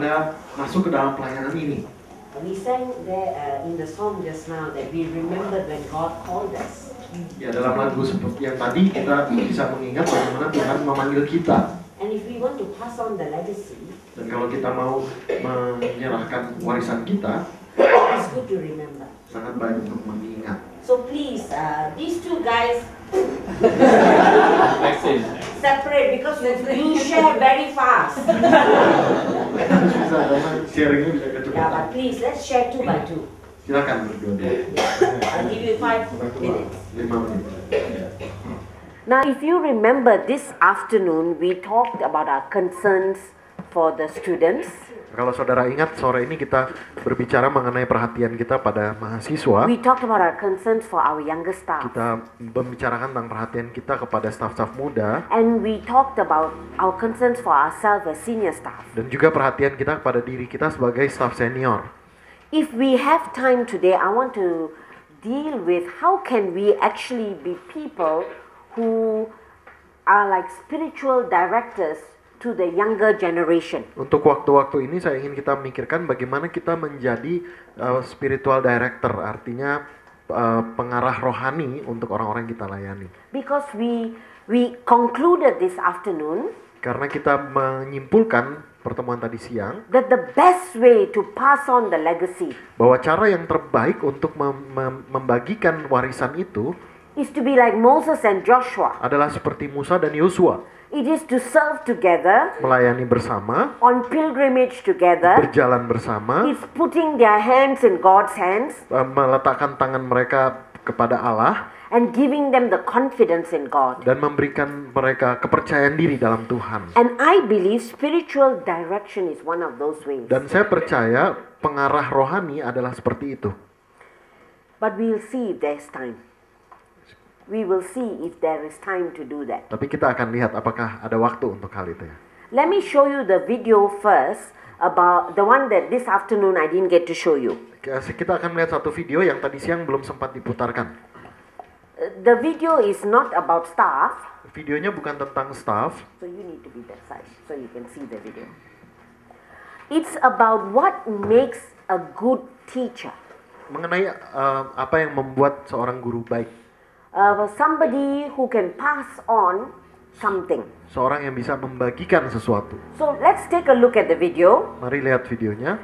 Anda masuk ke dalam pelayanan ini. We sang there in the song just now that we remembered when God called us. Ya, dalam lagu seperti yang tadi kita bisa mengingat bagaimana Tuhan memanggil kita. And if we want to pass on the legacy, Dan kalau kita mau menyerahkan warisan kita, it's good to remember. sangat baik untuk mengingat. So please, these two guys separate because you share very fast. Bisa, karena sharingnya bisa Yeah, kecepatan. but please, let's share 2 by 2. Silakan berdua. I'll give you 5 minutes. 5 menit. Now, if you remember this afternoon, we talked about our concerns for the students. Kalau saudara ingat, sore ini kita berbicara mengenai perhatian kita pada mahasiswa. We talked about our concerns for our younger staff. Kita membicarakan tentang perhatian kita kepada staf-staf muda. And we talked about our concerns for ourselves as senior staff. Dan juga perhatian kita kepada diri kita sebagai staf senior. If we have time today, I want to deal with how can we actually be people who are like spiritual directors to the younger generation. Untuk waktu-waktu ini saya ingin kita memikirkan bagaimana kita menjadi spiritual director, artinya pengarah rohani untuk orang-orang yang kita layani. Because we concluded this afternoon Karena kita menyimpulkan pertemuan tadi siang that the best way to pass on the legacy bahwa cara yang terbaik untuk membagikan warisan itu is to be like Moses and Joshua. adalah seperti Musa dan Yosua, It is to serve together, melayani bersama, on pilgrimage together. berjalan bersama, It's putting their hands in God's hands meletakkan tangan mereka kepada Allah and giving them the confidence in God. dan memberikan mereka kepercayaan diri dalam Tuhan. And I believe spiritual direction is one of those ways. Dan saya percaya pengarah rohani adalah seperti itu. But we'll see if there's time. We will see if there is time to do that. Tapi kita akan lihat apakah ada waktu untuk hal itu ya. Let me show you the video first about the one that this afternoon I didn't get to show you. Kita akan melihat satu video yang tadi siang belum sempat diputarkan. The video is not about staff, Videonya bukan tentang staff, so you need to be that side so you can see the video. It's about what makes a good teacher. mengenai apa yang membuat seorang guru baik. Somebody who can pass on something. Seorang yang bisa membagikan sesuatu. So let's take a look at the video. Mari lihat videonya.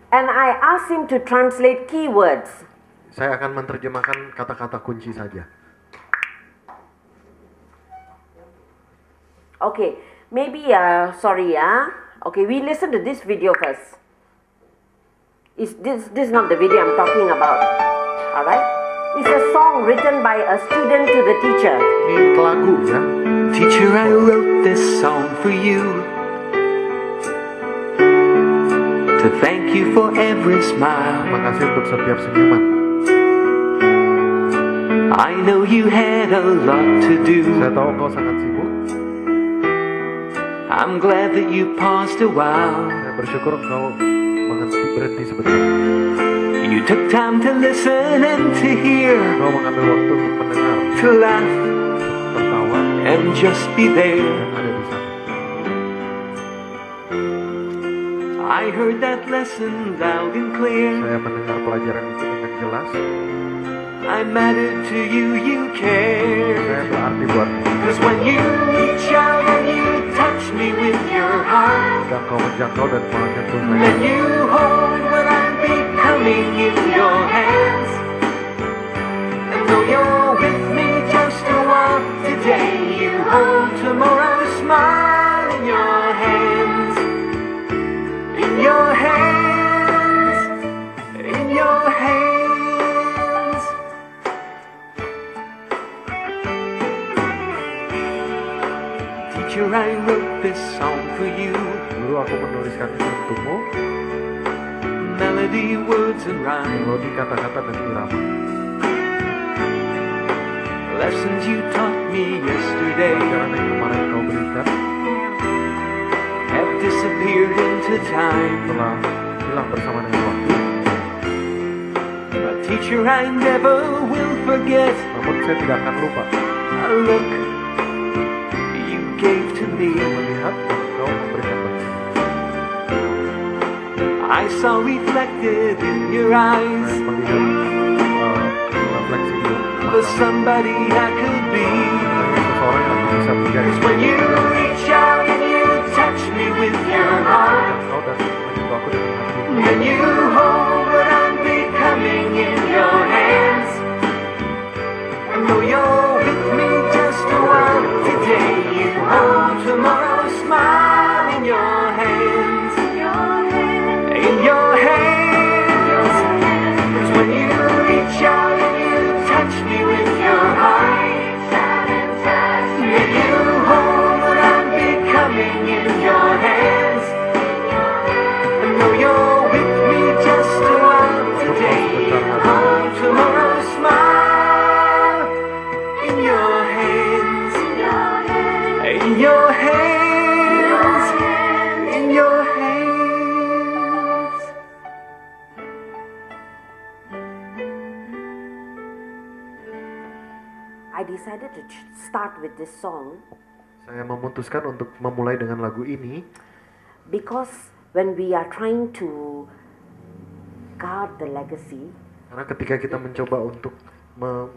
And I asked him to translate keywords. Saya akan menerjemahkan kata-kata kunci saja. Okay, maybe sorry, okay, we listen to this video first. Is this not the video I'm talking about? All right? It's a song written by a student to the teacher. Ini lagu ya. Teacher, I wrote this song for you, to thank you for every smile. Terima kasih untuk setiap senyuman. I know you had a lot to do. Saya tahu kau sangat sibuk. I'm glad that you paused a while. Saya bersyukur kau berhenti sebentar. You took time to listen and to hear, Kau mengambil waktu untuk mendengar, to laugh tertawa, and just be there. dan ada di sana. I heard that lesson loud and clear. Saya mendengar pelajaran itu dengan jelas. I mattered to you, you care. Saya berarti buatmu. Cause when you reach out and you touch me with your heart, Jika kau menjangkau dan menyentuh then saya, you hold what I'm becoming in your hands. And though you're with me just a while today, you hold tomorrow's smile in your hands. In your hands. In your hands. Teacher, I wrote this song for you. Guru, aku menuliskan ini untukmu. Melody, words and rhyme. Melodi, kata-kata, dan irama. Lessons you taught me yesterday Pelajaran yang kemarin kau berikan have disappeared into time. telah hilang bersama dengan waktu. But teacher, I never will forget Namun saya tidak akan lupa a look you gave to me. melihat dan kau memberikan bagiku. I saw reflected in your eyes Saya melihat refleksi di the mata somebody I could be. seseorang yang aku bisa menjadi. Cause when you reach out and you touch me with your heart, Kau dan menyentuh aku dengan hati. and you hold what I'm becoming in your hands, and though you're with me just a while today, you hold tomorrow's smile in your hands, in your hands. 'Cause when you reach out and you touch me with your heart, and you hold what I'm becoming in your hands, and though you're with me just a while today, you hold tomorrow's smile in your hands, in your hands, in your hands. I decided to start with this song Saya memutuskan untuk memulai dengan lagu ini because when we are trying to guard the legacy karena ketika kita mencoba untuk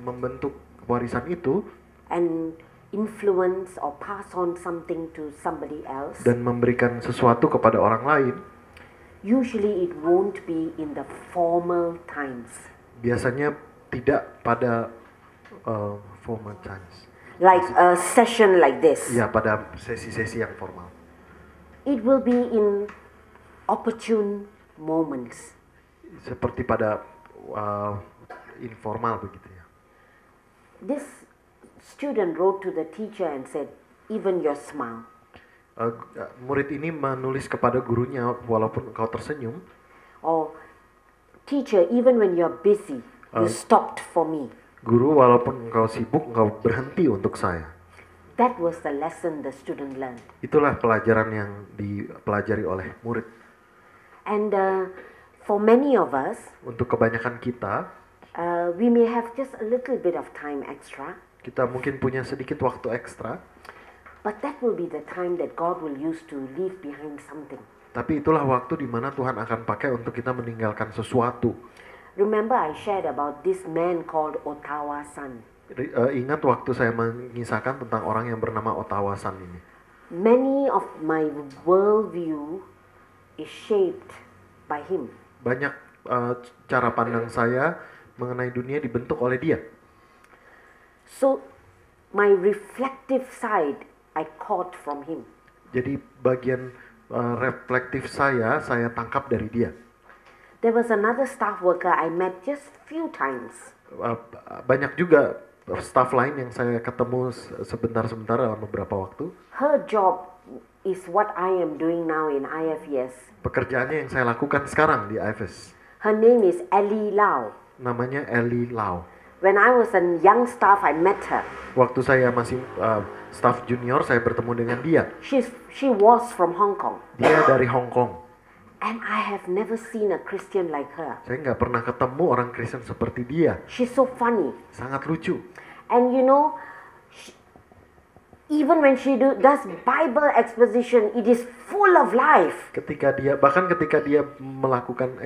membentuk warisan itu and influence or pass on something to somebody else, dan memberikan sesuatu kepada orang lain, usually it won't be in the formal times. biasanya tidak pada formal times. Like a session like this. Ya, pada sesi-sesi yang formal. It will be in opportune moments. Seperti pada informal begitu ya. This student wrote to the teacher and said, even your smile. Murid ini menulis kepada gurunya, walaupun engkau tersenyum, Or, teacher, even when you're busy, you stopped for me. guru, walaupun engkau sibuk, engkau berhenti untuk saya. That was the lesson the student learned. Itulah pelajaran yang dipelajari oleh murid. And for many of us, Untuk kebanyakan kita, we may have just a little bit of time extra, kita mungkin punya sedikit waktu ekstra, but that will be the time that God will use to leave behind something. tapi itulah waktu di mana Tuhan akan pakai untuk kita meninggalkan sesuatu. Remember I shared about this man called Ottawa San. Ingat waktu saya mengisahkan tentang orang yang bernama Ottawa San ini. Many of my worldview is shaped by him. Banyak cara pandang saya mengenai dunia dibentuk oleh dia. So my reflective side I caught from him. Jadi bagian reflektif saya tangkap dari dia. There was another staff worker I met just few times. Banyak juga staff lain yang saya ketemu sebentar-sebentar dalam beberapa waktu. Her job is what I am doing now in IFES. Pekerjaannya yang saya lakukan sekarang di IFES. Her name is Ellie Lau. Namanya Ellie Lau. When I was a young staff, I met her. Waktu saya masih staff junior, saya bertemu dengan dia. She was from Hong Kong. Dia dari Hong Kong. And I have never seen a Christian like her. Saya nggak pernah ketemu orang Kristen seperti dia. She's so funny. Sangat lucu. And you know, even when she does Bible exposition, it is full of life. Ketika dia melakukan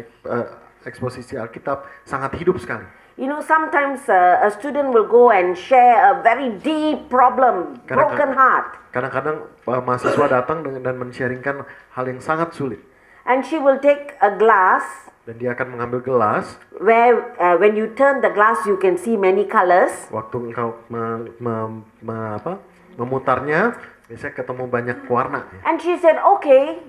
eksposisi Alkitab, sangat hidup sekali. You know, sometimes a student will go and share a very deep problem, broken heart. Kadang-kadang mahasiswa datang dan men-sharingkan hal yang sangat sulit. And she will take a glass, Dan dia akan mengambil gelas. where when you turn the glass, you can see many colors. Waktu engkau memutarnya, biasanya ketemu banyak warna. And she said, okay,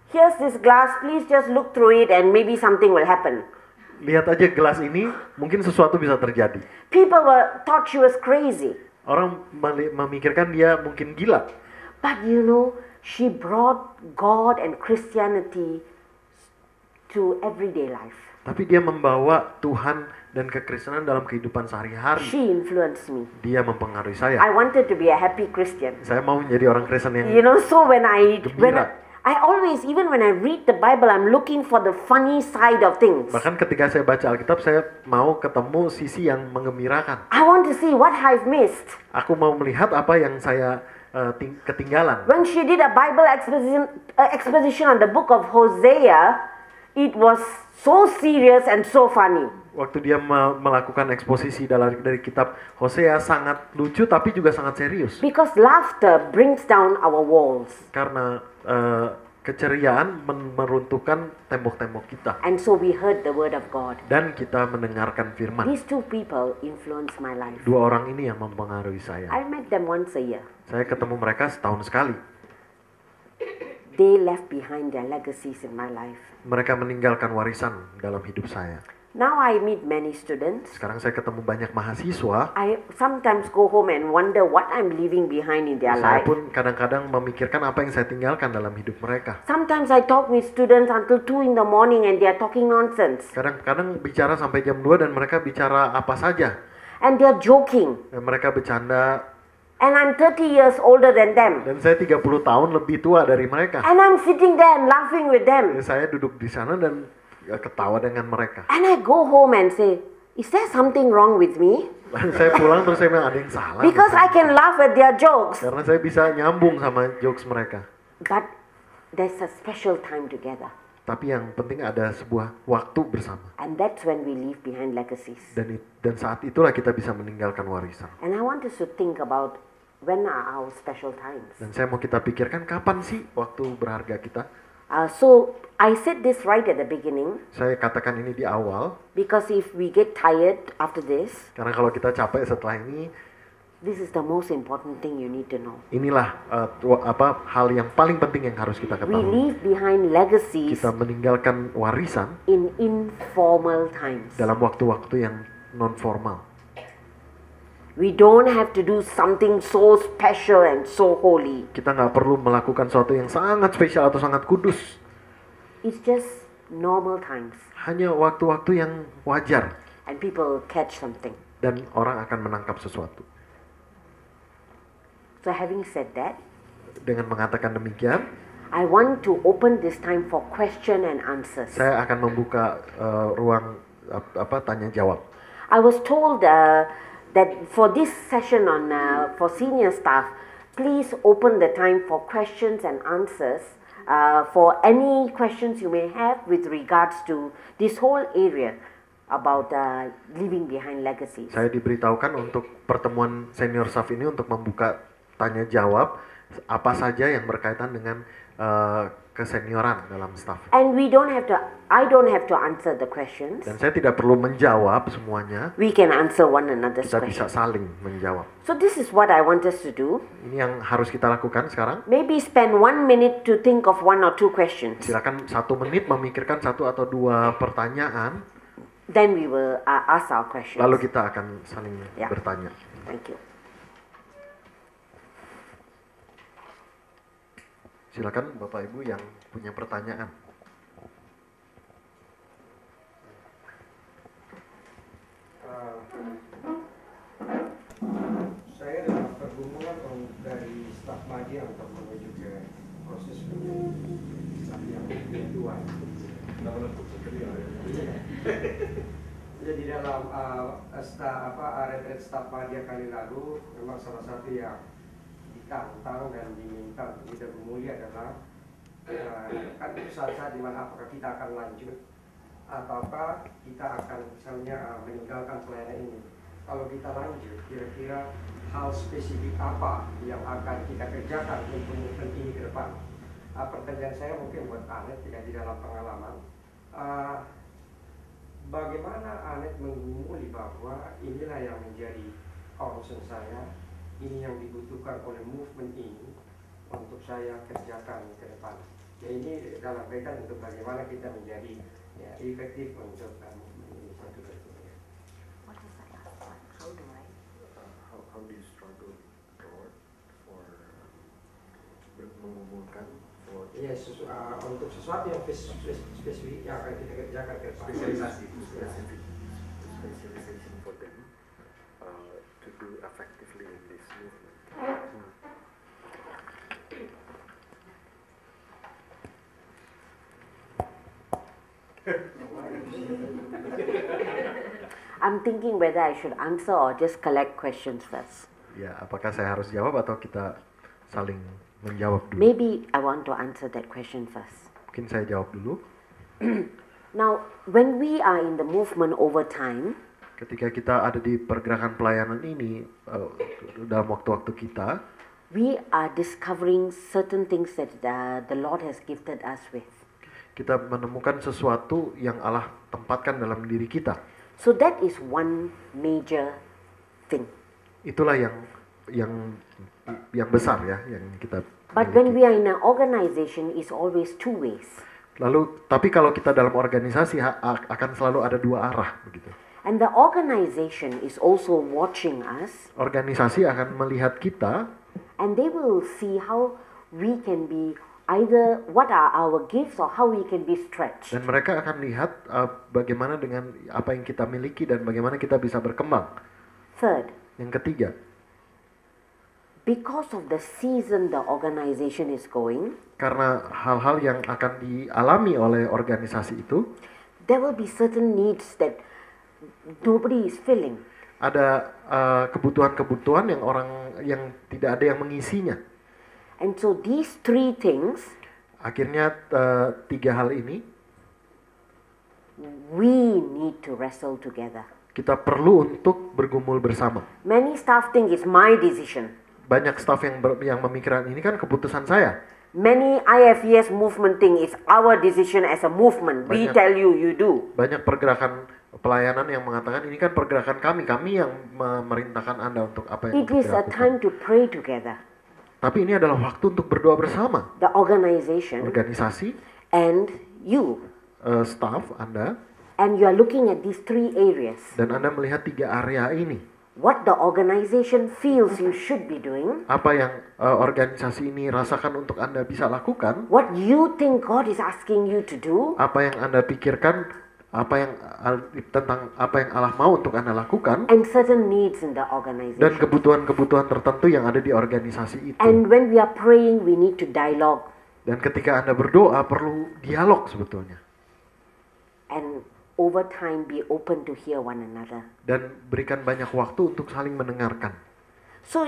here's this glass, please just look through it and maybe something will happen. Lihat aja gelas ini, mungkin sesuatu bisa terjadi. People thought she was crazy. Orang memikirkan dia mungkin gila. But you know, she brought God and Christianity to everyday life. Tapi dia membawa Tuhan dan kekristenan dalam kehidupan sehari-hari. She influenced me. Dia mempengaruhi saya. I wanted to be a happy Christian. Saya mau menjadi orang Kristen yang You know, so when gembira. I always, even when I read the Bible, I'm looking for the funny side of things. Bahkan ketika saya baca Alkitab, saya mau ketemu sisi yang menggembirakan. I want to see what I've missed. Aku mau melihat apa yang saya ketinggalan. When she did a Bible exposition on the book of Hosea, It was so serious and so funny. Waktu dia melakukan eksposisi dari kitab Hosea sangat lucu tapi juga sangat serius. Because laughter brings down our walls. Karena keceriaan meruntuhkan tembok-tembok kita. And so we heard the word of God. Dan kita mendengarkan firman. These two people influenced my life. Dua orang ini yang mempengaruhi saya. I met them once a year. Saya ketemu mereka setahun sekali. They left behind their legacies in my life. Mereka meninggalkan warisan dalam hidup saya. Now I meet many students. Sekarang saya ketemu banyak mahasiswa. I sometimes go home and wonder what I'm leaving behind in their Saya life. pun kadang-kadang memikirkan apa yang saya tinggalkan dalam hidup mereka. Sometimes I talk with students until 2 in the morning and they are talking nonsense. Kadang-kadang bicara sampai jam 2 dan mereka bicara apa saja. And they are joking. Dan mereka bercanda. And I'm 30 years older than them. Dan saya 30 tahun lebih tua dari mereka. And I'm sitting there and laughing with them. Dan saya duduk di sana dan ketawa dengan mereka. And I go home and say, is there something wrong with me? Dan saya pulang terus saya bilang ada yang salah. Because I can laugh at their jokes. Karena saya bisa nyambung sama jokes mereka. But there's a special time together. Tapi yang penting ada sebuah waktu bersama. And that's when we leave behind legacies. Dan saat itulah kita bisa meninggalkan warisan. And I want us to think about when are our special times. Dan saya mau kita pikirkan kapan sih waktu berharga kita. So I said this right at the beginning. Saya katakan ini di awal. Because if we get tired after this, Karena kalau kita capek setelah ini, this is the most important thing you need to know. inilah hal yang paling penting yang harus kita We ketahui. leave behind legacies Kita meninggalkan warisan in informal times. dalam waktu-waktu yang non formal. We don't have to do something so special and so holy. Kita nggak perlu melakukan sesuatu yang sangat spesial atau sangat kudus. It's just normal times. Hanya waktu-waktu yang wajar And people catch something. dan orang akan menangkap sesuatu. So having said that, Dengan mengatakan demikian, I want to open this time for question and answers. saya akan membuka ruang tanya jawab. I was told that for this session on for senior staff, please open the time for questions and answers for any questions you may have with regards to this whole area about leaving behind legacies. Saya diberitahukan untuk pertemuan senior staff ini untuk membuka tanya jawab apa saja yang berkaitan dengan kesenioran dalam staff. And I don't have to answer the questions. Dan saya tidak perlu menjawab semuanya. We can answer one another's Kita bisa questions. saling menjawab. So this is what I want us to do. Ini yang harus kita lakukan sekarang. Maybe spend 1 minute to think of 1 or 2 questions. Silakan 1 menit memikirkan 1 atau 2 pertanyaan. Then we will ask our questions. Lalu kita akan saling Ya. bertanya. Thank you. Silakan Bapak Ibu yang punya pertanyaan. Saya dalam pergumulan dari staf media untuk menuju ke proses yang kedua. Jadi dalam retret staf media kali lalu, memang salah satu yang ditantang dan diminta tidak mulia adalah kan itu saat-saat di mana apakah kita akan lanjut ataukah kita akan misalnya meninggalkan pelayanan ini. Kalau kita lanjut, kira-kira hal spesifik apa yang akan kita kerjakan untuk movement ini ke depan? Pertanyaan saya mungkin buat Anet tidak di dalam pengalaman. Bagaimana Anet menggumuli bahwa inilah yang menjadi concern saya, ini yang dibutuhkan oleh movement ini untuk saya kerjakan ke depan. Ya ini dalam kaitan untuk bagaimana kita menjadi efektif untuk movement ini. Satu dari itu. What was the last one? How do I? How do you struggle Lord for mengumpulkan Ya, untuk sesuatu yang spesifik yang akan kita kerjakan ke depan. specialization for them to do effectively in this movement. I'm thinking whether I should answer or just collect questions first. Ya, apakah saya harus jawab atau kita saling menjawab dulu? Maybe I want to answer that question first. Mungkin saya jawab dulu. Now, when we are in the movement over time, Ketika kita ada di pergerakan pelayanan ini dalam waktu-waktu kita, we are discovering certain things that the Lord has gifted us with. kita menemukan sesuatu yang Allah tempatkan dalam diri kita. So that is one major thing. Itulah yang besar ya yang kita But when we are in an organization, it's always two ways. Lalu, tapi kalau kita dalam organisasi akan selalu ada dua arah begitu. And the organization is also watching us, Organisasi akan melihat kita and they will see how we can be either what are our gifts or how we can be stretched. dan mereka akan lihat bagaimana dengan apa yang kita miliki dan bagaimana kita bisa berkembang. Third, Yang ketiga, because of the season the organization is going, karena hal-hal yang akan dialami oleh organisasi itu, there will be certain needs that nobody is filling. ada kebutuhan-kebutuhan yang tidak ada yang mengisinya. And so these three things Akhirnya tiga hal ini we need to wrestle together. kita perlu untuk bergumul bersama. Many staff think it's my decision. Banyak staf yang memikirkan ini kan keputusan saya. Many IFES movement think it's our decision as a movement. We Banyak. tell you, you do. Banyak pergerakan pelayanan yang mengatakan ini kan pergerakan kami yang memerintahkan Anda untuk apa yang It untuk is a dilakukan. time to pray together. Tapi ini adalah waktu untuk berdoa bersama. The organization Organisasi, and you. staf Anda, And you are looking at these three areas. dan Anda melihat tiga area ini. What the organization feels you should be doing. Apa yang organisasi ini rasakan untuk Anda bisa lakukan. What you think God is asking you to do. Apa yang Anda pikirkan, tentang apa yang Allah mau untuk Anda lakukan. And certain needs in the Dan organization. kebutuhan-kebutuhan tertentu yang ada di organisasi itu. And when we are praying, we need to dialogue. Dan ketika Anda berdoa perlu dialog sebetulnya. And over time be open to hear one another. Dan berikan banyak waktu untuk saling mendengarkan. So,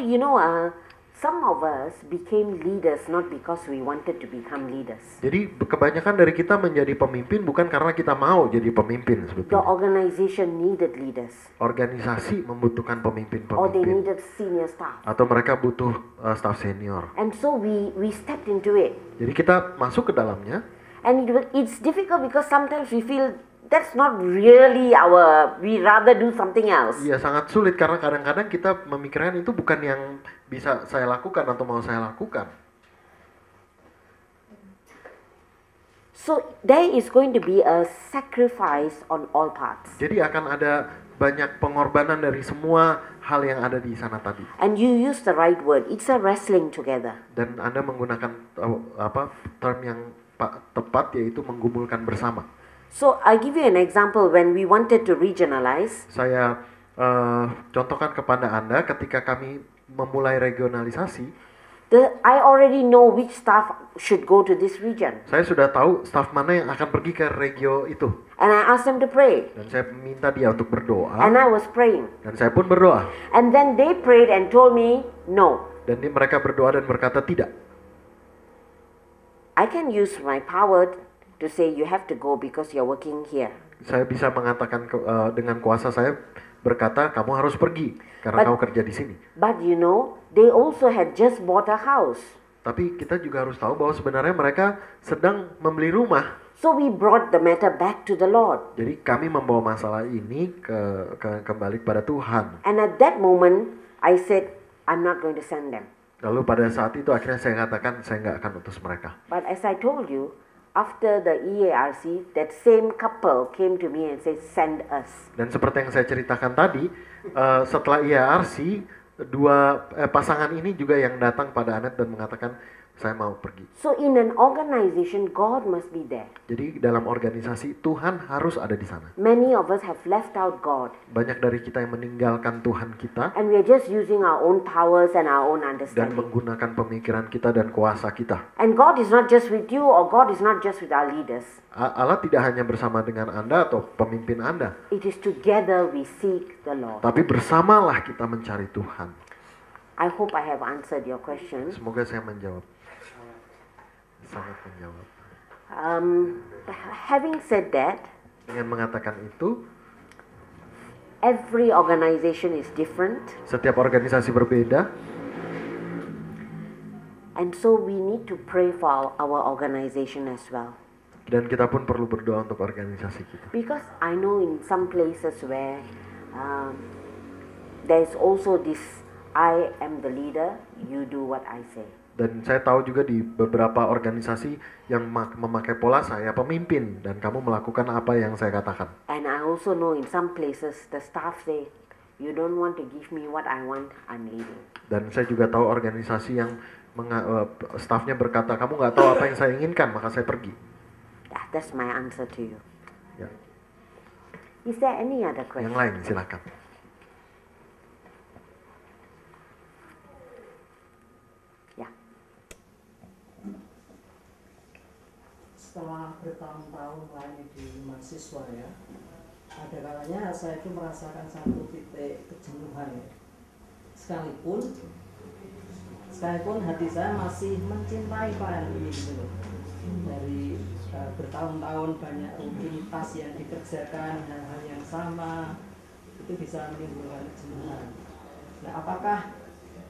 some of us became leaders not because we wanted to become leaders. Jadi kebanyakan dari kita menjadi pemimpin bukan karena kita mau jadi pemimpin The sebetulnya. organization needed leaders. Organisasi membutuhkan Or they pemimpin-pemimpin. needed senior staff. Atau mereka butuh staf senior. And so we stepped into it. Jadi kita masuk ke dalamnya. And it's difficult because sometimes we feel that's not really we rather do something else. Iya sangat sulit karena kadang-kadang kita memikirkan itu bukan yang bisa saya lakukan atau mau saya lakukan. So there is going to be a sacrifice on all parts. Jadi akan ada banyak pengorbanan dari semua hal yang ada di sana tadi. And you use the right word. It's a wrestling together. Dan Anda menggunakan term yang tepat yaitu menggumulkan bersama. So I give you an example when we wanted to regionalize. Saya contohkan kepada Anda ketika kami memulai regionalisasi, I already know which staff should go to this region. saya sudah tahu staf mana yang akan pergi ke regio itu. And I asked them to pray. Dan saya minta dia untuk berdoa. And I was praying. Dan saya pun berdoa. And then they prayed and told me, no. Dan mereka berdoa dan berkata tidak. I can use my power to say you have to go because you're working here. Saya bisa mengatakan dengan kuasa saya berkata kamu harus pergi karena kamu kerja di sini. But they also had just bought a house. Tapi kita juga harus tahu bahwa sebenarnya mereka sedang membeli rumah. So we brought the matter back to the Lord. Jadi kami membawa masalah ini kembali kepada Tuhan. And at that moment, I said, I'm not going to send them. Lalu pada saat itu akhirnya saya katakan saya nggak akan utus mereka. But as I told you, after the EARC, that same couple came to me and said, send us. Dan seperti yang saya ceritakan tadi, setelah IARC, pasangan ini juga yang datang pada Anet dan mengatakan, saya mau pergi. So in an organization, God must be there. Jadi dalam organisasi, Tuhan harus ada di sana. Many of us have left out God. Banyak dari kita yang meninggalkan Tuhan kita, And we are just using our own powers and our own dan understanding. menggunakan pemikiran kita dan kuasa kita. And God is not just with you, or God is not just with our leaders. Allah tidak hanya bersama dengan Anda atau pemimpin Anda, It is together we seek the Lord. tapi bersamalah kita mencari Tuhan. I hope I have answered your question. Semoga saya menjawab. Sangat menjawab. Having said that, Dengan mengatakan itu, every organization is different, setiap organisasi berbeda, and so we need to pray for our organization as well. dan kita pun perlu berdoa untuk organisasi kita. Because I know in some places where there is also this, I am the leader, you do what I say. Dan saya tahu juga di beberapa organisasi yang memakai pola saya pemimpin dan kamu melakukan apa yang saya katakan. And I also know in some places the staff say, you don't want to give me what I want, I'm leaving. Dan saya juga tahu organisasi yang stafnya berkata, kamu nggak tahu apa yang saya inginkan, maka saya pergi. Yeah, that's my answer to you. Ya. Is there any other Yang question? lain silakan. Yeah. Setelah bertahun-tahun melayani di mahasiswa ya, ada kalanya saya itu merasakan satu titik kejenuhan ya. Sekalipun hati saya masih mencintai pelayanan ini gitu loh. Dari bertahun-tahun banyak rutinitas yang dikerjakan, hal-hal yang sama, itu bisa menimbulkan kejenuhan. Nah, apakah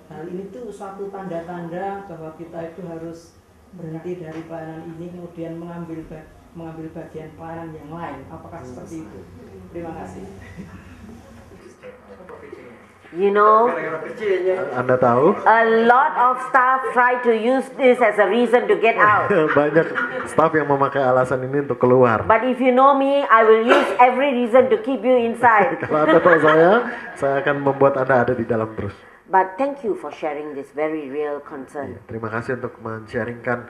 hal ini tuh suatu tanda-tanda bahwa kita itu harus berhenti dari pelayanan ini kemudian mengambil bagian pelayanan yang lain? Apakah seperti itu? Terima kasih. You know, Anda tahu? a lot of staff try to use this as a reason to get out. Banyak staf yang memakai alasan ini untuk keluar. But if you know me, I will use every reason to keep you inside. Kalau Anda tahu saya akan membuat Anda ada di dalam terus. But thank you for sharing this very real concern. Terima kasih untuk men-sharingkan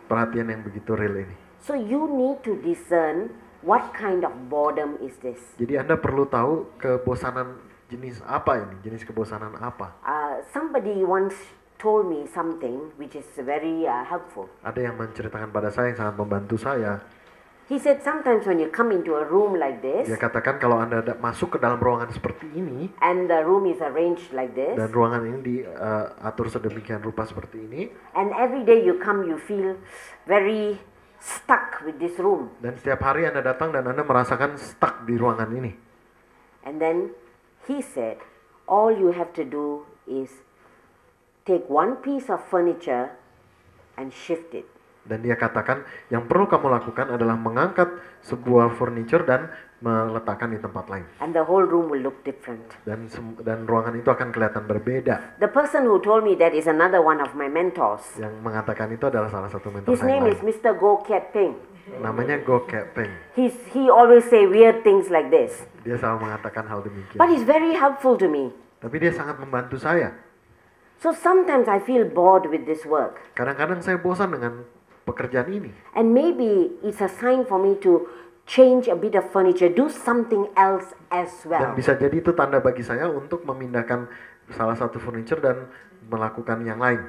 perhatian yang begitu real ini. So you need to discern what kind of boredom is this. Jadi Anda perlu tahu kebosanan jenis apa ini, jenis kebosanan apa. Somebody once told me something which is very helpful. Ada yang menceritakan pada saya yang sangat membantu saya. He said sometimes when you come into a room like this, Dia katakan kalau Anda masuk ke dalam ruangan seperti ini and the room is arranged like this, dan ruangan ini diatur sedemikian rupa seperti ini, and every day you come you feel very stuck with this room. dan setiap hari Anda datang dan Anda merasakan stuck di ruangan ini. And then he said, all you have to do is take one piece of furniture and shift it. Dan dia katakan yang perlu kamu lakukan adalah mengangkat sebuah furniture dan meletakkan di tempat lain. And the whole room will look different. Dan ruangan itu akan kelihatan berbeda. The person who told me that is another one of my mentors. Yang mengatakan itu adalah salah satu mentor His saya name lain. is Mr. Go Kiat Peng. Namanya Go Kiat Peng. He always say weird things like this. Dia selalu mengatakan hal demikian. But he's very helpful to me. Tapi dia sangat membantu saya. So sometimes I feel bored with this work. Kadang-kadang saya bosan dengan pekerjaan ini. And maybe it's a sign for me to change a bit of furniture, do something else as Dan well. bisa jadi itu tanda bagi saya untuk memindahkan salah satu furniture dan melakukan yang lain.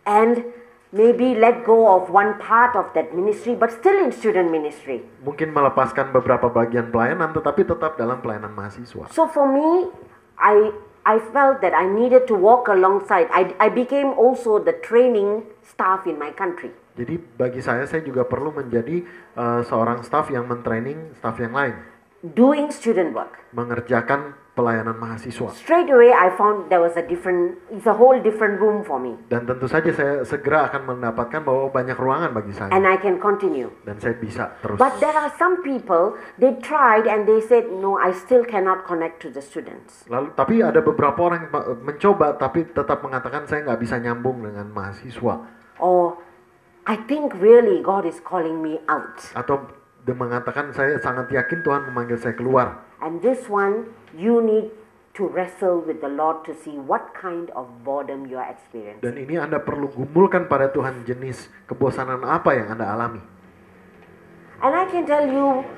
And maybe let go of one part of that ministry, but still in student ministry. Mungkin melepaskan beberapa bagian pelayanan tetapi tetap dalam pelayanan mahasiswa. So for me, I felt that I needed to walk alongside. I became also the training staff in my country. Jadi bagi saya juga perlu menjadi seorang staff yang mentraining staff yang lain. Doing student work. Mengerjakan pelayanan mahasiswa. Straight away I found there was it's a whole different room for me. Dan tentu saja saya segera akan mendapatkan bahwa banyak ruangan bagi saya. And I can continue. Dan saya bisa terus. But there are some people, they tried and they said, no, I still cannot connect to the students. Lalu tapi ada beberapa orang yang mencoba tapi tetap mengatakan saya nggak bisa nyambung dengan mahasiswa. Or I think really God is calling me out. Atau dia mengatakan saya sangat yakin Tuhan memanggil saya keluar. And this one, you need to wrestle with the Lord to see what kind of boredom you are experiencing. Dan ini Anda perlu gumulkan pada Tuhan jenis kebosanan apa yang Anda alami. And I can tell you,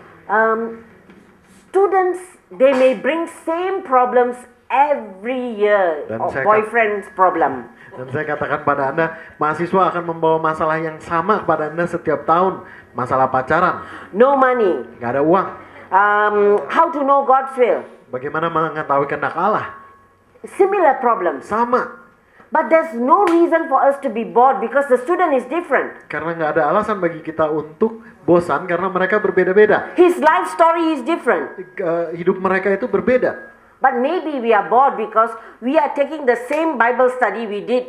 students, they may bring same problems every year. Dan Or saya boyfriend's problem. Dan saya katakan pada Anda, mahasiswa akan membawa masalah yang sama kepada Anda setiap tahun. Masalah pacaran, No money. nggak ada uang. How to know God's will. Bagaimana mengetahui kehendak Allah? Similar problems. Sama. But there's no reason for us to be bored because the student is different. Karena nggak ada alasan bagi kita untuk bosan karena mereka berbeda-beda. His life story is different. Hidup mereka itu berbeda. But maybe we are bored because we are taking the same Bible study we did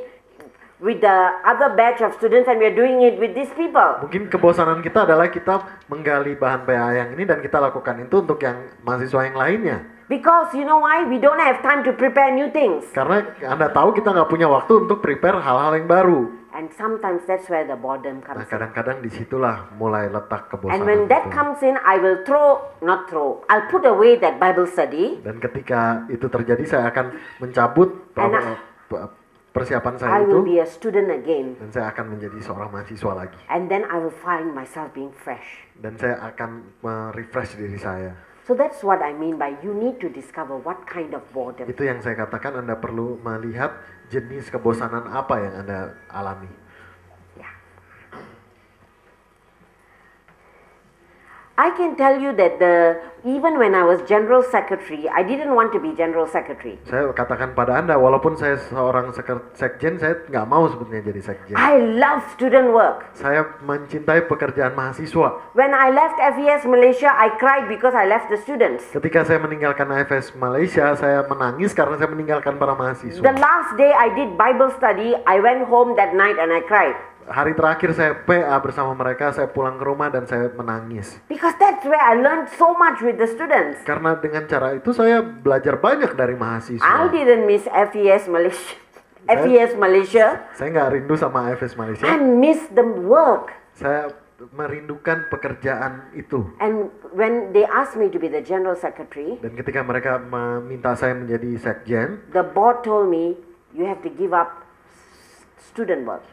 with the other batch of students and we are doing it with these people. Mungkin kebosanan kita adalah kita menggali bahan PA yang ini dan kita lakukan itu untuk yang mahasiswa yang lainnya. Because you know why? We don't have time to prepare new things. Karena Anda tahu kita nggak punya waktu untuk prepare hal-hal yang baru. And sometimes that's where the boredom comes Nah, in. kadang-kadang disitulah mulai letak kebosanan And when that itu. comes in, I will I'll put away that Bible study. Dan ketika itu terjadi, saya akan mencabut And persiapan I saya will itu, be a student again. dan saya akan menjadi seorang mahasiswa lagi. And then I will find myself being fresh. Dan saya akan merefresh diri saya. So that's what I mean by you need to discover what kind of boredom. Itu yang saya katakan, Anda perlu melihat jenis kebosanan apa yang Anda alami. Yeah. I can tell you that even when I was general secretary, I didn't want to be general secretary. Saya katakan pada Anda, walaupun saya seorang sekjen, saya nggak mau sebenarnya jadi sekjen. I love student work. Saya mencintai pekerjaan mahasiswa. When I left FES Malaysia, I cried because I left the students. Ketika saya meninggalkan AFS Malaysia, saya menangis karena saya meninggalkan para mahasiswa. The last day I did Bible study, I went home that night and I cried. Hari terakhir saya PA bersama mereka, saya pulang ke rumah dan saya menangis. Because that's where I learned so much with the students. Karena dengan cara itu saya belajar banyak dari I mahasiswa. didn't miss FES Malaysia. FES Malaysia. Saya nggak rindu sama AFS Malaysia. I miss the work. Saya merindukan pekerjaan itu. And when they asked me to be the general secretary, Dan ketika mereka meminta saya menjadi sekjen, the board told me you have to give up student work.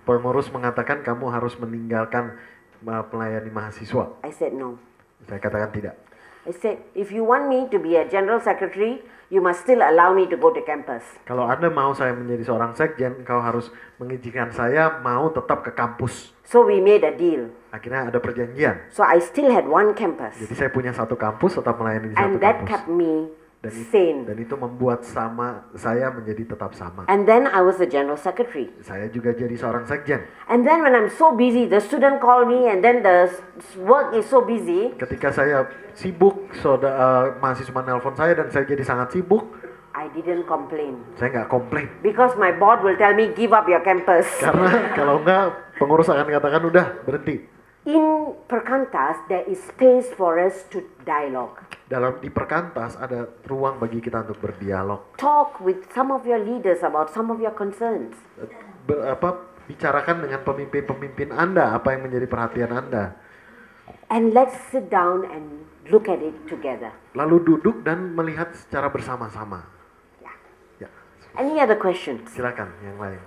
pengurus mengatakan kamu harus meninggalkan melayani mahasiswa. I said no. Saya katakan tidak. I said if you want me to be a general secretary, you must still allow me to go to campus. Kalau Anda mau saya menjadi seorang sekjen, kau harus mengizinkan saya mau tetap ke kampus. So we made a deal. Akhirnya ada perjanjian. So I still had one campus. Jadi saya punya satu kampus, tetap melayani di satu And that kampus. kept me Dan sane. itu membuat saya menjadi tetap sama. And then I was the general secretary. Saya juga jadi seorang sekjen. And then when I'm so busy, the student call me and then the work is so busy. Ketika saya sibuk, mahasiswa menelpon saya dan saya jadi sangat sibuk, I didn't complain. saya nggak komplain. Because my board will tell me give up your campus. Karena kalau nggak, pengurus akan katakan udah berhenti. In Perkantas, there is space for us to dialogue. Di Perkantas ada ruang bagi kita untuk berdialog. Talk with some of your leaders about some of your concerns. Bicarakan dengan pemimpin-pemimpin Anda apa yang menjadi perhatian Anda. And let's sit down and look at it together. Lalu duduk dan melihat secara bersama-sama. Ya, Any other questions? silakan yang lain.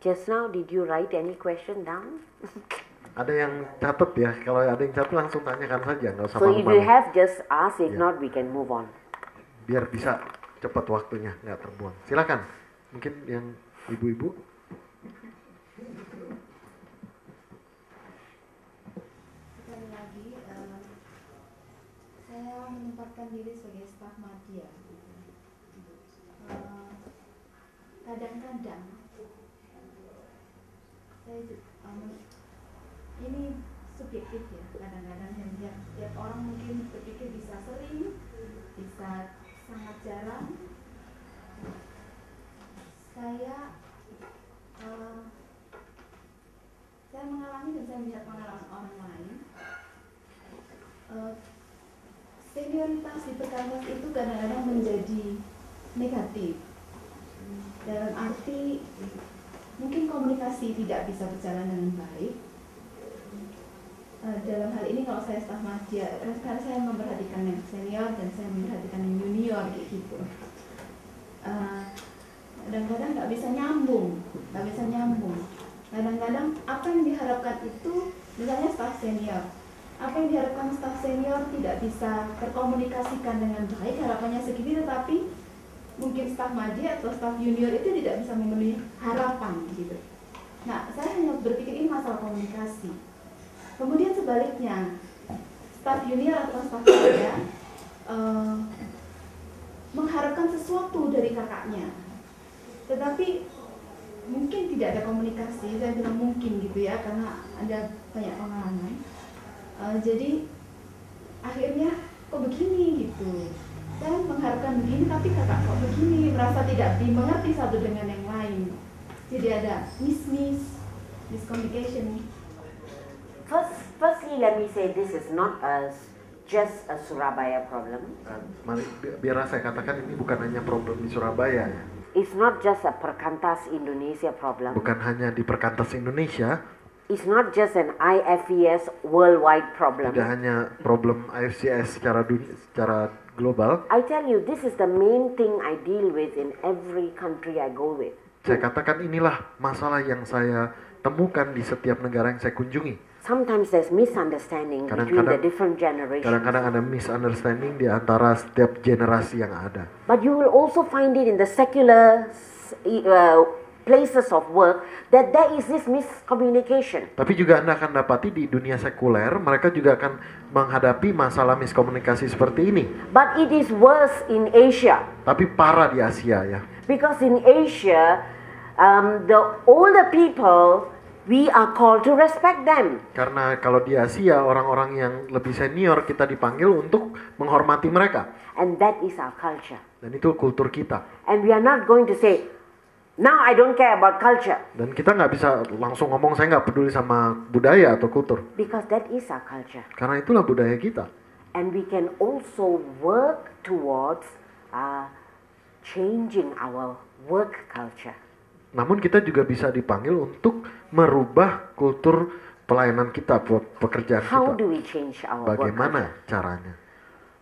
Just now, did you write any question down? Ada yang catat ya? Kalau ada yang catat langsung tanyakan saja, nggak usah So if you malu-malu. have, just ask. If Yeah. not, we can move on. Biar bisa cepat waktunya, nggak terbuang. Silakan. Mungkin yang ibu-ibu. Sekali lagi, saya menempatkan diri sebagai staf media. Kadang-kadang saya ini subjektif ya. Kadang-kadang yang tiap orang mungkin berpikir bisa sering, bisa sangat jarang. Saya mengalami dan saya melihat pengalaman orang lain. Senioritas di Perkantas itu kadang-kadang menjadi negatif. Dalam arti mungkin komunikasi tidak bisa berjalan dengan baik. Dalam hal ini kalau saya staf media, karena saya memperhatikan yang senior dan saya memperhatikan yang junior kayak gitu. Kadang-kadang nggak bisa nyambung. Kadang-kadang apa yang diharapkan itu, misalnya staf senior, apa yang diharapkan staf senior tidak bisa terkomunikasikan dengan baik, harapannya segini, tetapi mungkin staf madya atau staf junior itu tidak bisa memenuhi harapan gitu. Nah, saya hanya berpikir ini masalah komunikasi. Kemudian sebaliknya, staf junior atau staf madya mengharapkan sesuatu dari kakaknya, tetapi mungkin tidak ada komunikasi. Saya bilang mungkin gitu ya, karena ada banyak pengalaman. Jadi akhirnya kok begini gitu. Saya mengharapkan begini, tapi kakak kok begini, merasa tidak dimengerti satu dengan yang lain. Jadi ada miscommunication. Firstly, let me say this is not just a Surabaya problem. Biar saya katakan ini bukan hanya problem di Surabaya ya. It's not just a Perkantas Indonesia problem. Bukan hanya di Perkantas Indonesia. It's not just an IFES worldwide problem. Tidak hanya problem IFCS secara global. I tell you, this is the main thing I deal with in every country I go with. Saya katakan inilah masalah yang saya temukan di setiap negara yang saya kunjungi. Sometimes there's misunderstanding between the different generations. Kadang-kadang ada misunderstanding di antara setiap generasi yang ada. But you will also find it in the secular places of work that there is this miscommunication. Tapi juga Anda akan dapati di dunia sekuler, mereka juga akan menghadapi masalah miskomunikasi seperti ini. But it is worse in Asia. Tapi parah di Asia ya. Because in Asia, the older people, we are called to respect them. Karena kalau di Asia, orang-orang yang lebih senior kita dipanggil untuk menghormati mereka. And that is our culture. Dan itu kultur kita. And we are not going to say, now I don't care about culture. Dan kita nggak bisa langsung ngomong saya nggak peduli sama budaya atau kultur. Because that is our culture. Karena itulah budaya kita. And we can also work towards changing our work culture. Namun kita juga bisa dipanggil untuk merubah kultur pelayanan kita, pekerjaan How kita. do we change our work culture? Bagaimana caranya?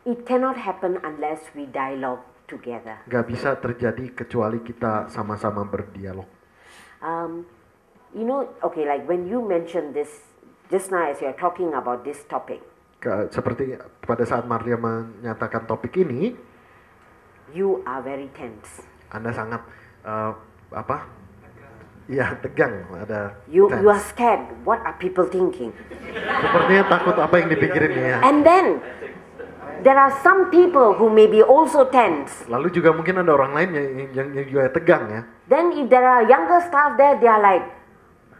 It cannot happen unless we dialogue together. Gak bisa terjadi kecuali kita sama-sama berdialog. You know, okay, like when you mentioned this just now as you are talking about this topic, Seperti pada saat Maria menyatakan topik ini, you are very tense. Anda sangat Iya, tegang. Ada You tense. are scared. What are people thinking? Sepertinya takut apa yang dipikirin ya. And then there are some people who may be also tense. Lalu juga mungkin ada orang lain yang juga tegang ya. Then if there are younger staff there, they are like,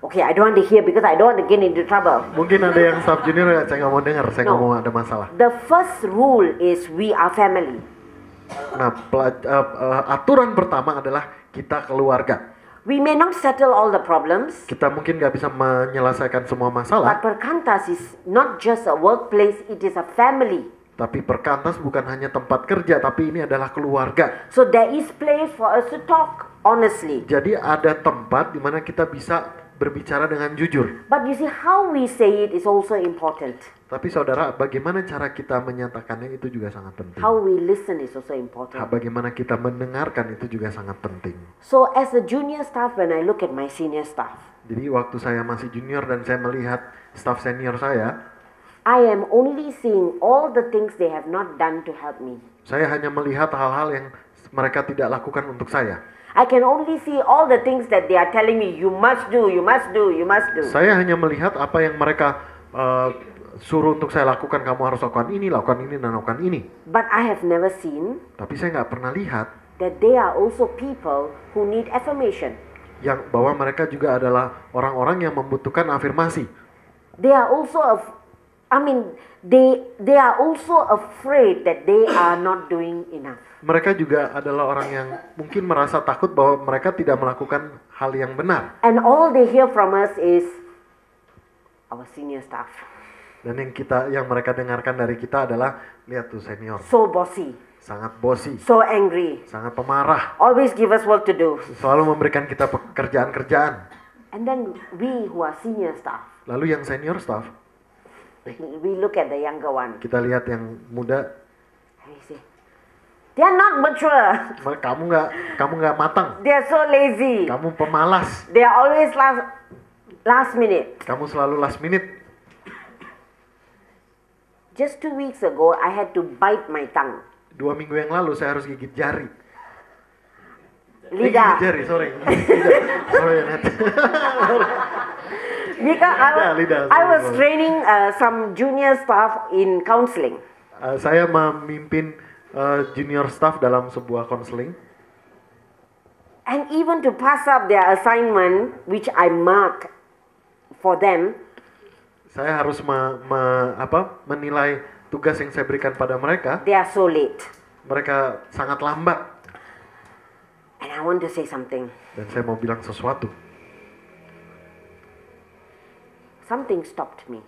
okay, I don't want to hear because I don't want to get into trouble. Mungkin ada yang staff junior, saya nggak mau dengar, saya nggak No. mau ada masalah. The first rule is we are family. Nah, aturan pertama adalah kita keluarga. We may not settle all the problems, Kita mungkin nggak bisa menyelesaikan semua masalah, but Perkantas is not just a workplace, it is a family. tapi Perkantas bukan hanya tempat kerja, tapi ini adalah keluarga. So there is place for us to talk honestly. Jadi ada tempat di mana kita bisa berbicara dengan jujur. But you see, how we say it is also important. Tapi saudara, bagaimana cara kita menyatakannya itu juga sangat penting. How we listen is also important. Bagaimana kita mendengarkan itu juga sangat penting. So as a junior staff, when I look at my senior staff, Jadi waktu saya masih junior dan saya melihat staff senior saya I am only seeing all the things they have not done to help me. hanya melihat hal-hal yang mereka tidak lakukan untuk saya. I can only see all the things that they are telling me, you must do, you must do, you must do. Saya hanya melihat apa yang mereka suruh untuk saya lakukan. Kamu harus lakukan ini, dan lakukan ini. But I have never seen Tapi saya nggak pernah lihat that they are also people who need affirmation. yang bahwa mereka juga adalah orang-orang yang membutuhkan afirmasi. They are also, they are also afraid that they are not doing enough. Mereka juga adalah orang yang mungkin merasa takut bahwa mereka tidak melakukan hal yang benar. And all they hear from us is our senior staff. Dan yang mereka dengarkan dari kita adalah, lihat tuh senior, So bossy, sangat bossy, so angry, sangat pemarah, always give us work to do. selalu memberikan kita pekerjaan-kerjaan. And then we who are senior staff, Lalu yang senior staff, we look at the younger one kita lihat yang muda, and we say, they are not mature. kamu nggak matang, They are so lazy. kamu pemalas, They are always last minute. kamu selalu last minute. Just 2 weeks ago, I had to bite my tongue. 2 minggu yang lalu saya harus gigit jari. Lida. Jerry, sorry. Sorry, Annette. Because Lida, I was sorry. training some junior staff in counseling. Saya memimpin junior staff dalam sebuah konseling. And even to pass up their assignment, which I mark for them, Saya harus menilai tugas yang saya berikan pada mereka. they are so late. Mereka sangat lambat. And I want to say something. Dan saya mau bilang sesuatu. Something stopped me.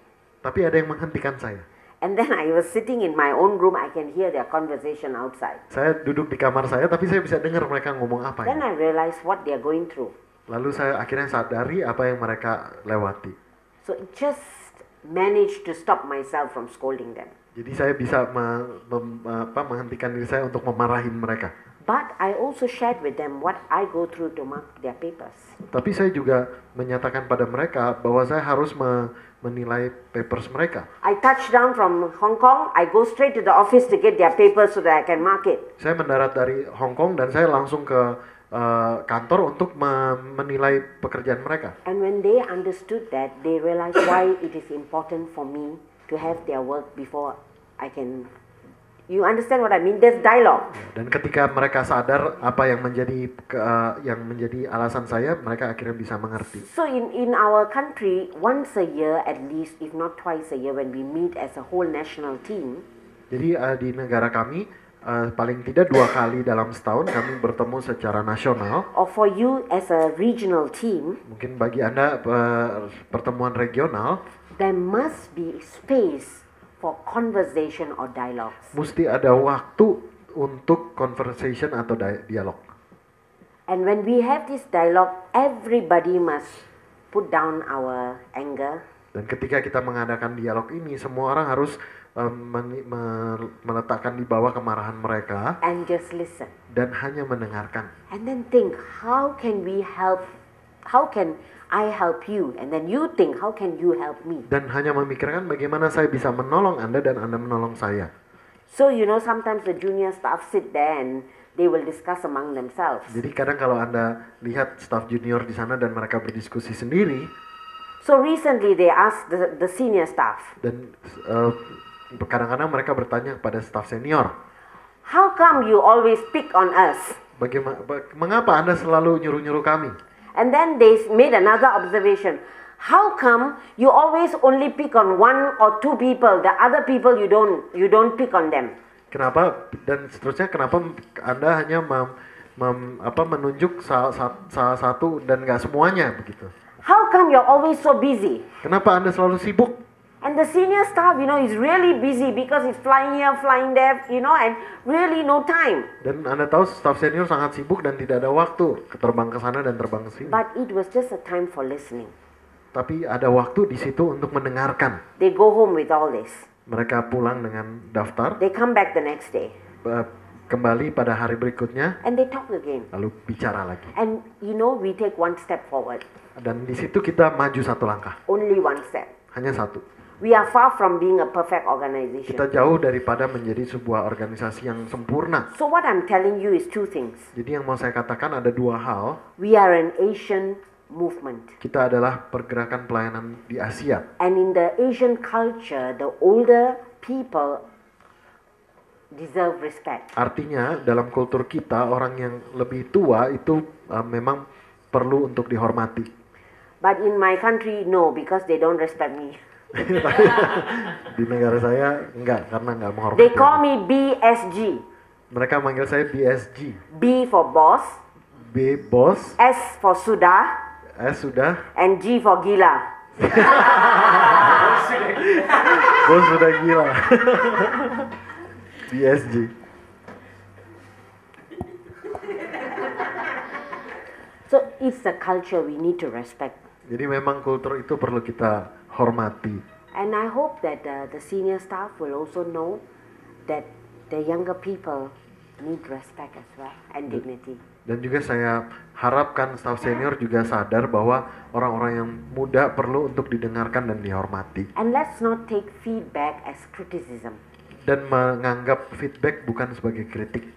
Tapi ada yang menghentikan saya. And then I was sitting in my own room, I can hear their conversation outside. Saya duduk di kamar saya, tapi saya bisa dengar mereka ngomong apa Then ya. I realized what they are going through. Lalu saya akhirnya sadari apa yang mereka lewati. So it just managed to stop myself from scolding them. Jadi saya bisa menghentikan diri saya untuk memarahin mereka. But I also shared with them what I go through to mark their papers. Tapi saya juga menyatakan pada mereka bahwa saya harus menilai papers mereka. I touched down from Hong Kong, I go straight to the office to get their papers so that I can mark it. Saya mendarat dari Hong Kong dan saya langsung ke kantor untuk menilai pekerjaan mereka. And when they understood that, they realized why it is important for me to have their work before I can. You understand what I mean? There's dialogue. Dan ketika mereka sadar apa yang menjadi alasan saya, mereka akhirnya bisa mengerti. So in our country, once a year at least, if not twice a year, when we meet as a whole national team, Jadi di negara kami paling tidak 2 kali dalam setahun kami bertemu secara nasional. or for you as a regional team, Mungkin bagi Anda pertemuan regional there must be space for conversation or dialogues. mesti ada waktu untuk conversation atau dialog. And when we have this dialogue, everybody must put down our anger, Dan ketika kita mengadakan dialog ini, semua orang harus meletakkan di bawah kemarahan mereka and just listen. dan hanya mendengarkan. And then think, how can we help? How can I help you? And then you think, how can you help me? Dan hanya memikirkan bagaimana saya bisa menolong Anda dan Anda menolong saya. So, you know, sometimes the junior staff sit there and they will discuss among themselves. Jadi kadang kalau Anda lihat staff junior di sana dan mereka berdiskusi sendiri, So recently they asked the senior staff, dan kadang-kadang mereka bertanya kepada staff senior, how come you always pick on us? mengapa Anda selalu nyuruh-nyuruh kami? And then they made another observation. How come you always only pick on 1 or 2 people, the other people you don't pick on them? Kenapa dan seterusnya, kenapa Anda hanya menunjuk salah satu dan nggak semuanya begitu? How come you're always so busy? Kenapa Anda selalu sibuk? And the senior staff, you know, is really busy because he's flying here, flying there, you know, and really no time. Dan Anda tahu staff senior sangat sibuk dan tidak ada waktu terbang ke sana dan terbang ke sini. But it was just a time for listening. Tapi ada waktu di situ untuk mendengarkan. They go home with all this. Mereka pulang dengan daftar, They come back the next day kembali pada hari berikutnya, and they talk again. lalu bicara lagi. And you know, we take one step forward, Dan di situ kita maju 1 langkah, only one step. hanya 1. We are far from being a perfect organization. Kita jauh daripada menjadi sebuah organisasi yang sempurna. So what I'm telling you is 2 things. Jadi yang mau saya katakan ada 2 hal. We are an Asian movement. Kita adalah pergerakan pelayanan di Asia. And in the Asian culture, the older people deserve respect. Artinya dalam kultur kita orang yang lebih tua itu memang perlu untuk dihormati. But in my country, no, because they don't respect me. Di negara saya enggak, karena enggak menghormati. They call me BSG. Mereka manggil saya BSG. B for boss, B bos, S for sudah, S sudah, and G for gila. bos sudah gila. BSG. So it's a culture we need to respect. Jadi memang kultur itu perlu kita hormati. And I hope that the senior staff will also know that the younger people need respect as well and dignity. Dan juga saya harapkan staff senior juga sadar bahwa orang-orang yang muda perlu untuk didengarkan dan dihormati. And let's not take feedback as criticism. Dan menganggap feedback bukan sebagai kritik.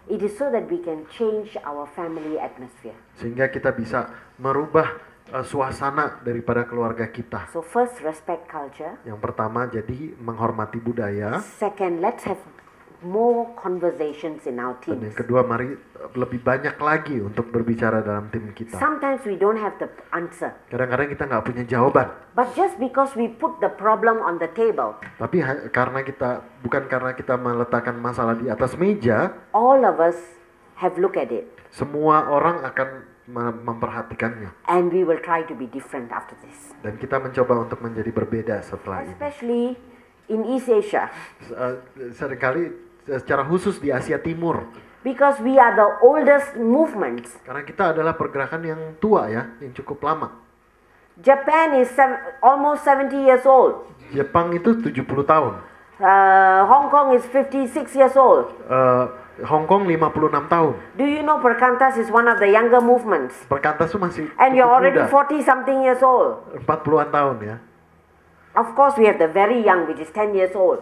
It is so that we can change our family atmosphere. Sehingga kita bisa merubah suasana daripada keluarga kita. So first, respect culture. Yang pertama jadi menghormati budaya. Second, let's have more conversations in our Dan yang teams. kedua, mari lebih banyak lagi untuk berbicara dalam tim kita. Sometimes we don't have the answer. Kadang-kadang kita nggak punya jawaban. But just because we put the problem on the table, Tapi bukan karena kita meletakkan masalah di atas meja, all of us have looked at it. semua orang akan memperhatikannya. And we will try to be different after this. Dan kita mencoba untuk menjadi berbeda setelah ini. Especially in East Asia. Seringkali secara khusus di Asia Timur. Because we are the oldest movements. Karena kita adalah pergerakan yang tua ya, yang cukup lama. Japan is almost 70 years old. Jepang itu 70 tahun. Hong Kong is 56 years old. Hong Kong 56 tahun. Do you know Perkantas is one of the younger movements? Perkantas itu masih And you're cukup already muda. 40 something years old. 40-an tahun ya. Of course, we have the very young, which is 10 years old.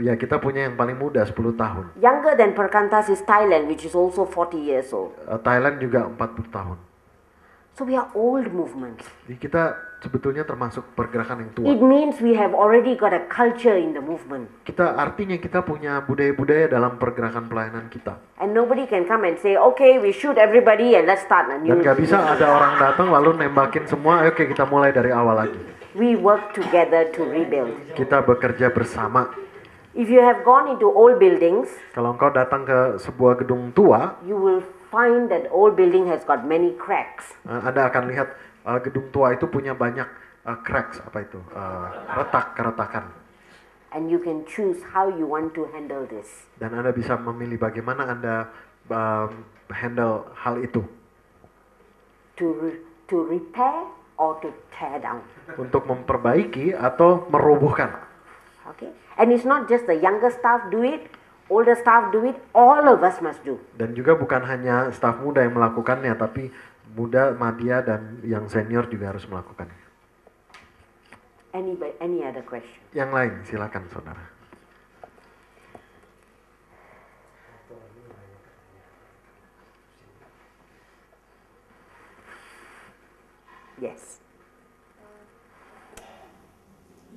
Ya kita punya yang paling muda 10 tahun. Younger than Perkantas is Thailand, which is also 40 years old. Thailand juga 40 tahun. So we are old movements. Jadi kita sebetulnya termasuk pergerakan yang tua. It means we have already got a culture in the movement. Artinya kita punya budaya-budaya dalam pergerakan pelayanan kita. And nobody can come and say, okay, we shoot everybody and let's start a new. Dan gak bisa ada orang datang lalu nembakin semua, oke kita mulai dari awal lagi. We work together to rebuild. Kita bekerja bersama. If you have gone into old buildings, Kalau engkau datang ke sebuah gedung tua, you will find that old building has got many cracks. Anda akan lihat gedung tua itu punya banyak cracks, keretakan. And you can choose how you want to handle this. Dan Anda bisa memilih bagaimana Anda handle hal itu. To repair or to tear down. Untuk memperbaiki atau merobohkan. Okay? And it's not just the younger staff do it, older staff do it, all of us must do. Dan juga bukan hanya staf muda yang melakukannya, tapi muda, madya, dan yang senior juga harus melakukannya. Any other question? Yang lain, silakan saudara. Yes.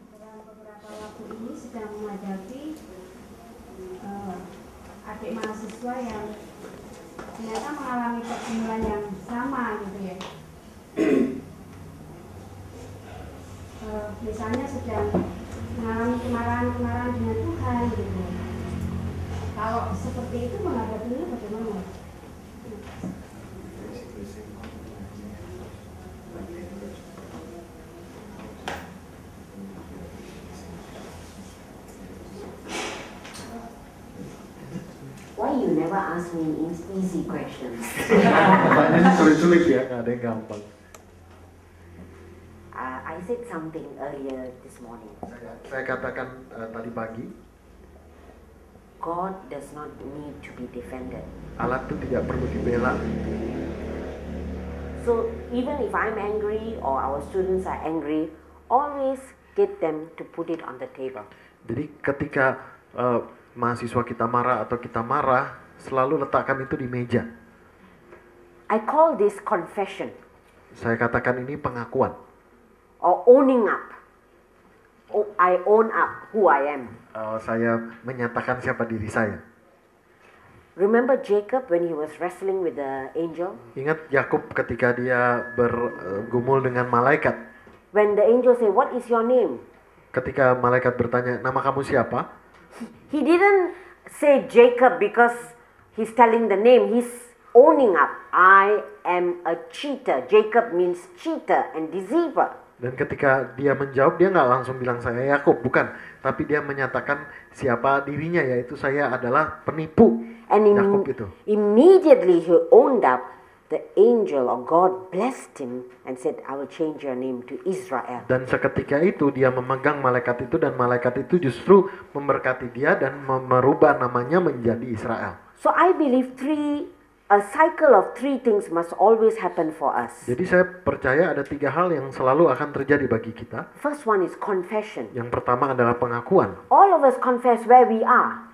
Dalam beberapa waktu ini sedang menghadapi adik mahasiswa yang ternyata mengalami pergumulan yang sama gitu ya. Misalnya sedang mengalami kemarahan-kemarahan dengan Tuhan gitu. Kalau seperti itu menghadapinya bagaimana? Why you never ask me easy questions? Pertanyaannya sulit-sulit ya, nggak ada yang gampang. I said something earlier this morning. Saya katakan tadi pagi, God does not need to be defended. Allah itu tidak perlu dibela. So even if I'm angry or our students are angry, always get them to put it on the table. Jadi ketika mahasiswa kita marah atau kita marah, selalu letakkan itu di meja. I call this confession Saya katakan ini pengakuan. or owning up. Oh, I own up who I am. Saya menyatakan siapa diri saya. Remember Jacob when he was wrestling with the angel? Ingat Yakub ketika dia bergumul dengan malaikat. When the angel said, "What is your name?" Ketika malaikat bertanya, nama kamu siapa? He didn't say Jacob because he's telling the name. He's owning up. I am a cheater. Jacob means cheater and deceiver. Dan ketika dia menjawab, dia nggak langsung bilang saya Yakub, bukan. Tapi dia menyatakan siapa dirinya, yaitu saya adalah penipu. And Yakub itu. immediately he owned up. The angel or God blessed him and said, "I will change your name to Israel." Dan seketika itu dia memegang malaikat itu, dan malaikat itu justru memberkati dia dan merubah namanya menjadi Israel. So I believe three a cycle of three things must always happen for us. Jadi saya percaya ada 3 hal yang selalu akan terjadi bagi kita. First one is confession. Yang pertama adalah pengakuan. All of us confess where we are.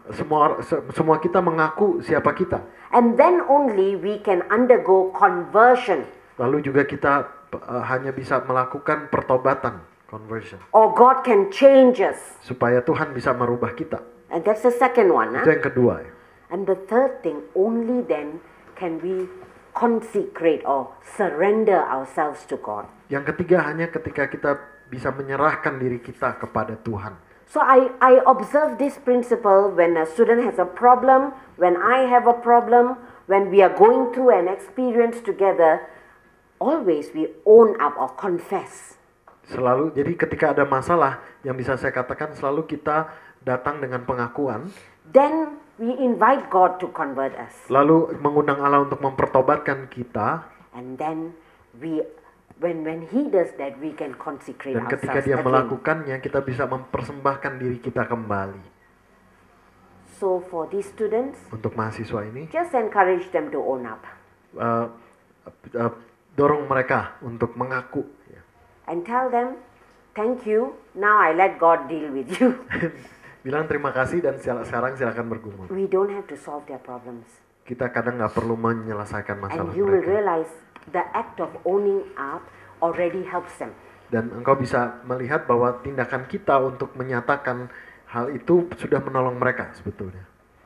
Semua kita mengaku siapa kita. And then only we can undergo conversion. Lalu juga kita hanya bisa melakukan pertobatan, conversion. Or God can change us. Supaya Tuhan bisa merubah kita. And that's the second one. Itu yang kedua. And the third thing, only then can we consecrate or surrender ourselves to God. Yang ketiga hanya ketika kita bisa menyerahkan diri kita kepada Tuhan. So I observe this principle when a student has a problem, when I have a problem, when we are going through an experience together, always we own up or confess. Selalu, jadi ketika ada masalah, yang bisa saya katakan selalu kita datang dengan pengakuan. Then we invite God to convert us. Lalu mengundang Allah untuk mempertobatkan kita. And then when He does that, we can consecrate Dan ourselves ketika Dia again. melakukannya, kita bisa mempersembahkan diri kita kembali. So for these students, Untuk mahasiswa ini, just encourage them to own up. Dorong mereka untuk mengaku. And tell them, thank you, now I let God deal with you. Bilang terima kasih dan sekarang silakan bergumul. We don't have to solve their problems. Kita kadang nggak perlu menyelesaikan masalah And you will mereka. realize the act of owning up already helps them. Dan engkau bisa melihat bahwa tindakan kita untuk menyatakan hal itu sudah menolong mereka sebetulnya.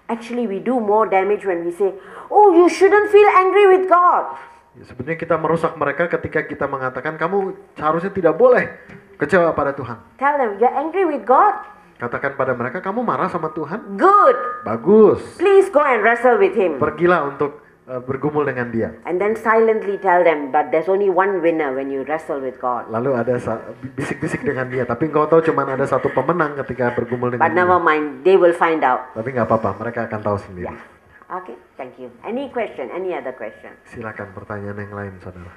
Actually, we do more damage when we say, oh, you shouldn't feel angry with God. Ya, sebenarnya kita merusak mereka ketika kita mengatakan kamu seharusnya tidak boleh kecewa pada Tuhan. Tell them, you're angry with God? Katakan pada mereka kamu marah sama Tuhan? Good. Bagus. Please go and wrestle with Him. Pergilah untuk bergumul dengan Dia. And then silently tell them, but there's only one winner when you wrestle with God. Lalu ada bisik-bisik dengan Dia, tapi engkau tahu cuma ada satu pemenang ketika bergumul dengan But Dia. never mind, they will find out. Tapi nggak apa-apa, mereka akan tahu sendiri. Yeah. Okay, thank you. Any question? Any other question? Silakan pertanyaan yang lain, saudara.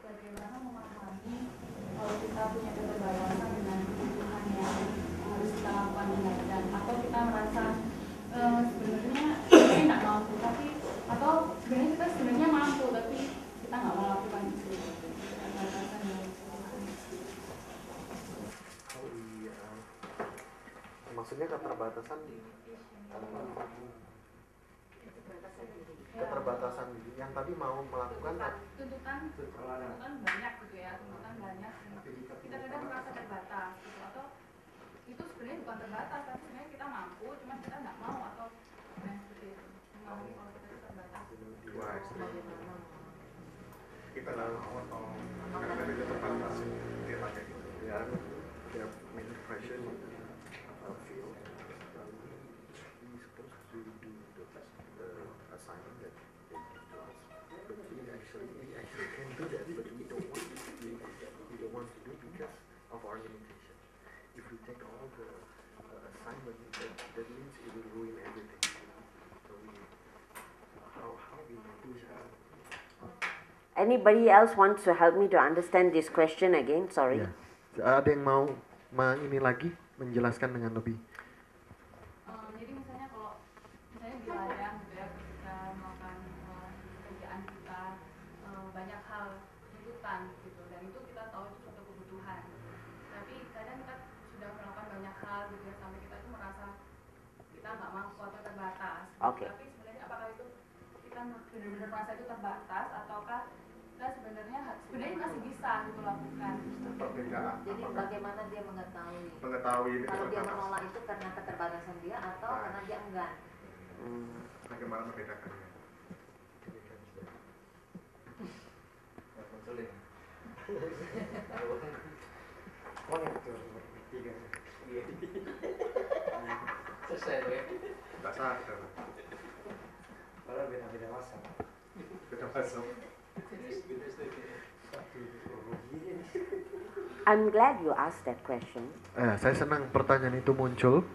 Bagaimana memahami kalau kita punya keterbatasan dengan kebutuhan yang harus kita lakukan dengan atau kita merasa sebenarnya kita nggak mampu tapi atau sebenarnya kita sebenarnya mampu tapi kita nggak mau lakukan itu. Keterbatasan yang Maksudnya keterbatasan keterbatasan diri yang tadi mau melakukan tuntutan banyak gitu ya, tuntutan banyak. Kita kadang merasa terbatas gitu atau itu sebenarnya bukan terbatas tapi sebenarnya kita mampu cuma kita nggak mau atau seperti itu. Memahami kalau kita terbatas. kita nggak mau atau karena kita terbatas dia pakai gitu ya dia many pressure feel we supposed to do the assignment that they give to us but we actually can do that but we don't want to do because of our limitation. If we take all the assignment that means it will ruin everything. So how we do that? Anybody else wants to help me to understand this question again? Sorry. Ya. Ada yang mau ini lagi menjelaskan dengan lebih? Jadi misalnya kalau misalnya di ladang gitu ya ketika melakukan pekerjaan kita banyak hal tuntutan gitu dan itu kita tahu itu suatu kebutuhan. Tapi kadang kita sudah melakukan banyak hal gitu ya sampai kita itu merasa kita nggak mampu atau terbatas. Oke. Tapi sebenarnya apakah itu kita benar-benar merasa itu terbatas ataukah kita sebenarnya masih bisa gitu lakukan. Jadi bagaimana dia mengetahui Mengetahui kalau dia menolak itu karena keterbatasan dia atau karena dia enggan? Bagaimana membedakannya? Selesai tuh ya. Bahasa Padahal beda-beda masa. beda bahasa. I'm glad you asked that question Saya senang pertanyaan itu muncul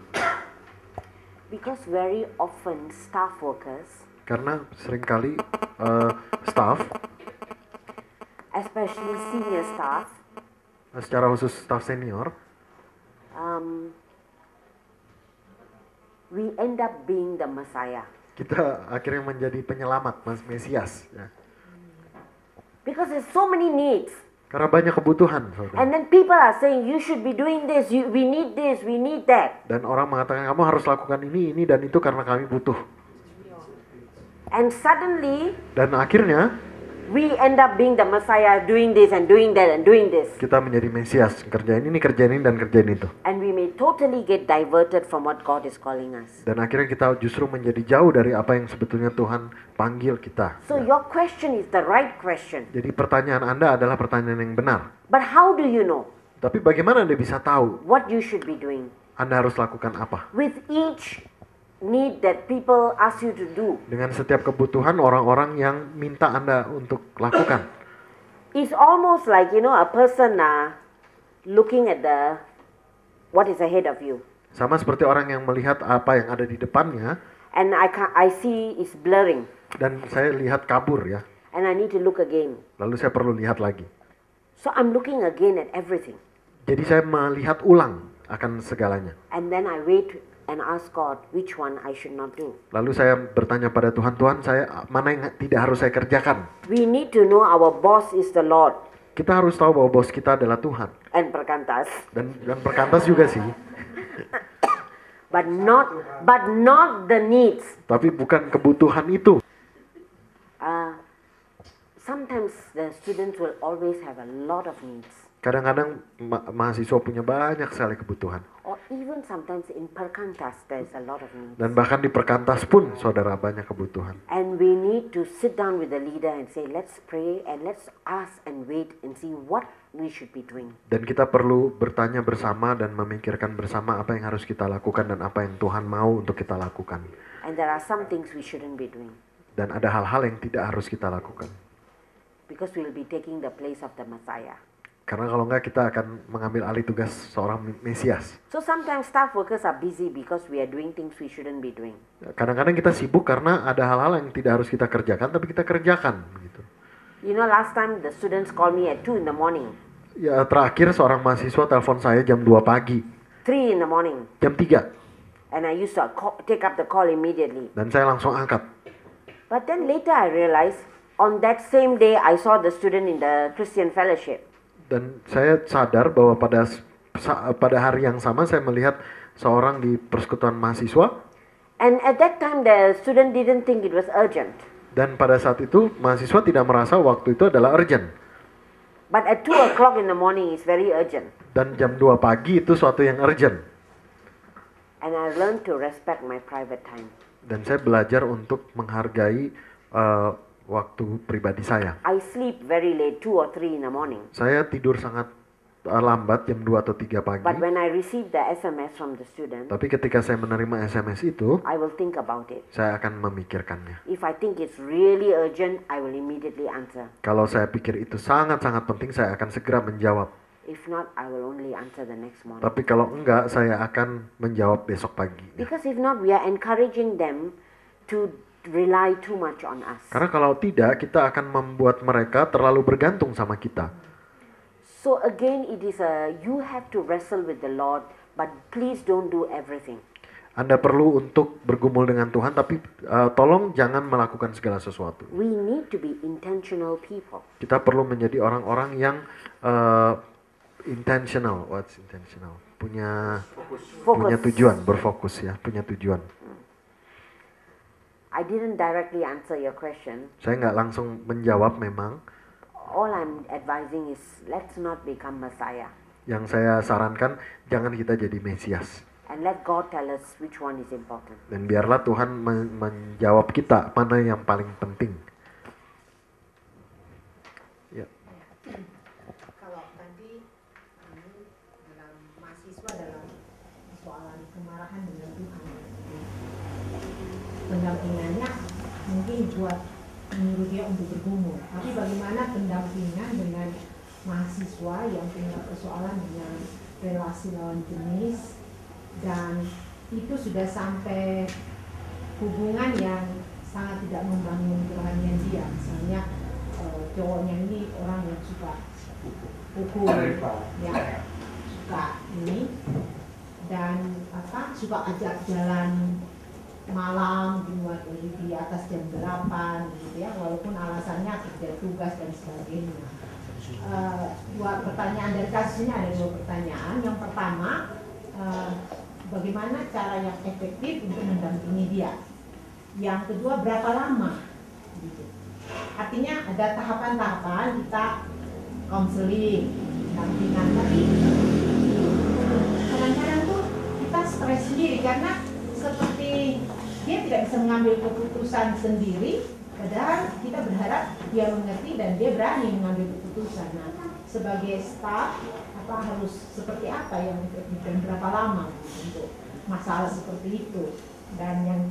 because very often staff workers, karena seringkali staff especially senior staff, secara khusus staff senior, we end up being the Messiah. kita akhirnya menjadi penyelamat, Mesias. Ya. Because there's so many needs. Karena banyak kebutuhan, saudara. And then people are saying, you should be doing this, we need this, we need that. Dan orang mengatakan kamu harus lakukan ini, dan itu karena kami butuh. And suddenly, Dan akhirnya we end up being the Messiah, doing this and doing that and doing this. kita menjadi Mesias, kerjain ini, dan kerjain itu. And we may totally get diverted from what God is calling us. Dan akhirnya kita justru menjadi jauh dari apa yang sebetulnya Tuhan panggil kita. So your question is the right question. Jadi pertanyaan Anda adalah pertanyaan yang benar. But how do you know Tapi bagaimana Anda bisa tahu what you should be doing? Anda harus lakukan apa? With each need that people ask you to do, Dengan setiap kebutuhan orang-orang yang minta Anda untuk lakukan. it's almost like, a person looking at what is ahead of you. Sama seperti orang yang melihat apa yang ada di depannya, And I see it's blurring. dan saya lihat kabur ya. And I need to look again. Lalu saya perlu lihat lagi. So I'm looking again at everything. Jadi saya melihat ulang akan segalanya. And then I wait and ask God which one I should not do. Lalu saya bertanya pada Tuhan, Tuhan saya mana yang tidak harus saya kerjakan? We need to know our boss is the Lord. Kita harus tahu bahwa bos kita adalah Tuhan. And perkantas. Dan perkantas juga sih. But not the needs. Tapi bukan kebutuhan itu. Sometimes the students will always have a lot of needs. Kadang-kadang mahasiswa punya banyak sekali kebutuhan. Or even sometimes in perkantas there's a lot of needs. Dan bahkan di perkantas pun saudara banyak kebutuhan. And we need to sit down with the leader and say, let's pray and let's ask and wait and see what we should be doing. Dan kita perlu bertanya bersama dan memikirkan bersama apa yang harus kita lakukan dan apa yang Tuhan mau untuk kita lakukan. And there are some things we shouldn't be doing. Dan ada hal-hal yang tidak harus kita lakukan. Because we will be taking the place of the Messiah. Karena kalau enggak kita akan mengambil alih tugas seorang Mesias. So sometimes staff workers are busy because we are doing things we shouldn't be doing. Kadang-kadang kita sibuk karena ada hal-hal yang tidak harus kita kerjakan tapi kita kerjakan begitu. Last time the students called me at 2 in the morning. Ya terakhir seorang mahasiswa telepon saya jam 2 pagi. 3 in the morning. Jam 3. And I used to take up the call immediately. Dan saya langsung angkat. But then later I realized on that same day I saw the student in the Christian fellowship. Dan saya sadar bahwa pada hari yang sama saya melihat seorang di persekutuan mahasiswa. And at that time the student didn't think it was urgent. Dan pada saat itu mahasiswa tidak merasa waktu itu adalah urgent. But at 2 o'clock in the morning it's very urgent. Dan jam 2 pagi itu suatu yang urgent. And I learned to respect my private time. Dan saya belajar untuk menghargai waktu pribadi saya. I sleep very late, 2 or 3 in the morning. Saya tidur sangat lambat jam 2 atau 3 pagi. But when I receive the SMS from the student, Tapi ketika saya menerima SMS itu, I will think about it. saya akan memikirkannya. If I think it's really urgent, I will immediately answer. Kalau saya pikir itu sangat-sangat penting, saya akan segera menjawab. If not, I will only answer the next morning. Tapi kalau enggak, saya akan menjawab besok pagi. Because if not, we are encouraging them to rely too much on us. Karena kalau tidak, kita akan membuat mereka terlalu bergantung sama kita. So again, it is you have to wrestle with the Lord, but please don't do everything. Anda perlu untuk bergumul dengan Tuhan, tapi tolong jangan melakukan segala sesuatu. We need to be intentional people. Kita perlu menjadi orang-orang yang intentional. What's intentional? Punya tujuan, berfokus ya, punya tujuan. I didn't directly answer your question. Saya nggak langsung menjawab memang. All I'm advising is let's not become Messiah. Yang saya sarankan, jangan kita jadi Mesias. And let God tell us which one is important. Dan biarlah Tuhan menjawab kita mana yang paling penting. Ya. Kalau tadi dalam mahasiswa dalam persoalan kemarahan dengan Tuhan, pendampingannya mungkin buat menyuruh dia untuk bergumul. Tapi bagaimana pendampingan dengan mahasiswa yang punya persoalan dengan relasi lawan jenis dan itu sudah sampai hubungan yang sangat tidak membangun kerohanian dia, misalnya cowoknya ini orang yang suka pukul, ya, suka ini, dan suka ajak jalan malam di atas jam 8 gitu ya, walaupun alasannya kerja tugas dan sebagainya. Dua pertanyaan dari kasus ini, ada dua pertanyaan. Yang pertama, bagaimana cara yang efektif untuk mendampingi dia? Yang kedua, berapa lama? Gitu. Artinya ada tahapan-tahapan kita konseling, dampingan, tapi kadang-kadang tuh kita stres sendiri karena seperti dia tidak bisa mengambil keputusan sendiri, padahal kita berharap dia mengerti dan dia berani mengambil keputusan. Nah, sebagai staf, harus seperti apa yang efektif dan berapa lama untuk masalah seperti itu? Dan yang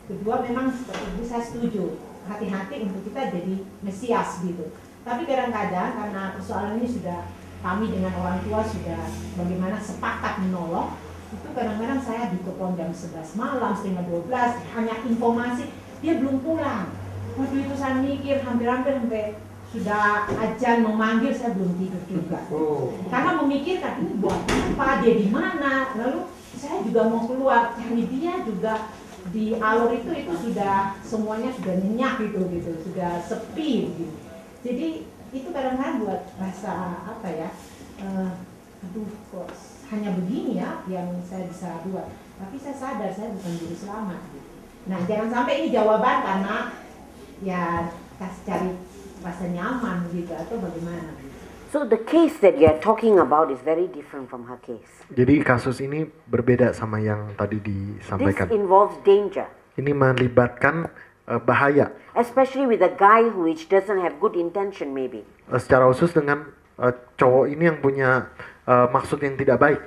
kedua, memang seperti itu saya setuju, hati-hati untuk kita jadi mesias gitu. Tapi kadang-kadang karena persoalan ini sudah kami dengan orang tua sudah bagaimana sepakat menolong, itu kadang-kadang saya ditelepon jam 11 malam, setengah 12, hanya informasi dia belum pulang. Waduh, itu saya mikir hampir-hampir sampai sudah ajan memanggil saya belum tidur juga. Karena memikirkan ini buat apa, dia di mana, lalu saya juga mau keluar cari dia juga. Di alur itu sudah semuanya sudah nyenyak gitu, sudah sepi gitu. Jadi itu kadang-kadang buat rasa apa ya, aduh kok hanya begini ya yang saya bisa buat. Tapi saya sadar saya bukan juru selamat gitu. Nah, jangan sampai ini jawaban karena ya kasih cari rasa nyaman gitu atau bagaimana gitu. So the case that you are talking about is very different from her case. Jadi kasus ini berbeda sama yang tadi disampaikan. This involves danger. Ini melibatkan bahaya. Especially with a guy which doesn't have good intention maybe. Secara khusus dengan cowok ini yang punya maksud yang tidak baik.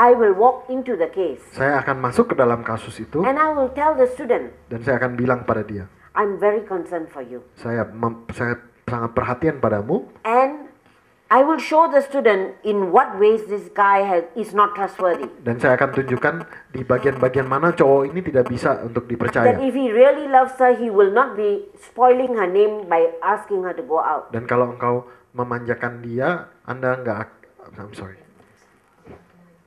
I will walk into the case. Saya akan masuk ke dalam kasus itu. And I will tell the student. Dan saya akan bilang pada dia. I'm very concerned for you. Saya sangat perhatian padamu. And I will show the student in what ways this guy is not trustworthy. Dan saya akan tunjukkan di bagian-bagian mana cowok ini tidak bisa untuk dipercaya. That if he really loves her, he will not be spoiling her name by asking her to go out. Dan kalau engkau memanjakan dia, Anda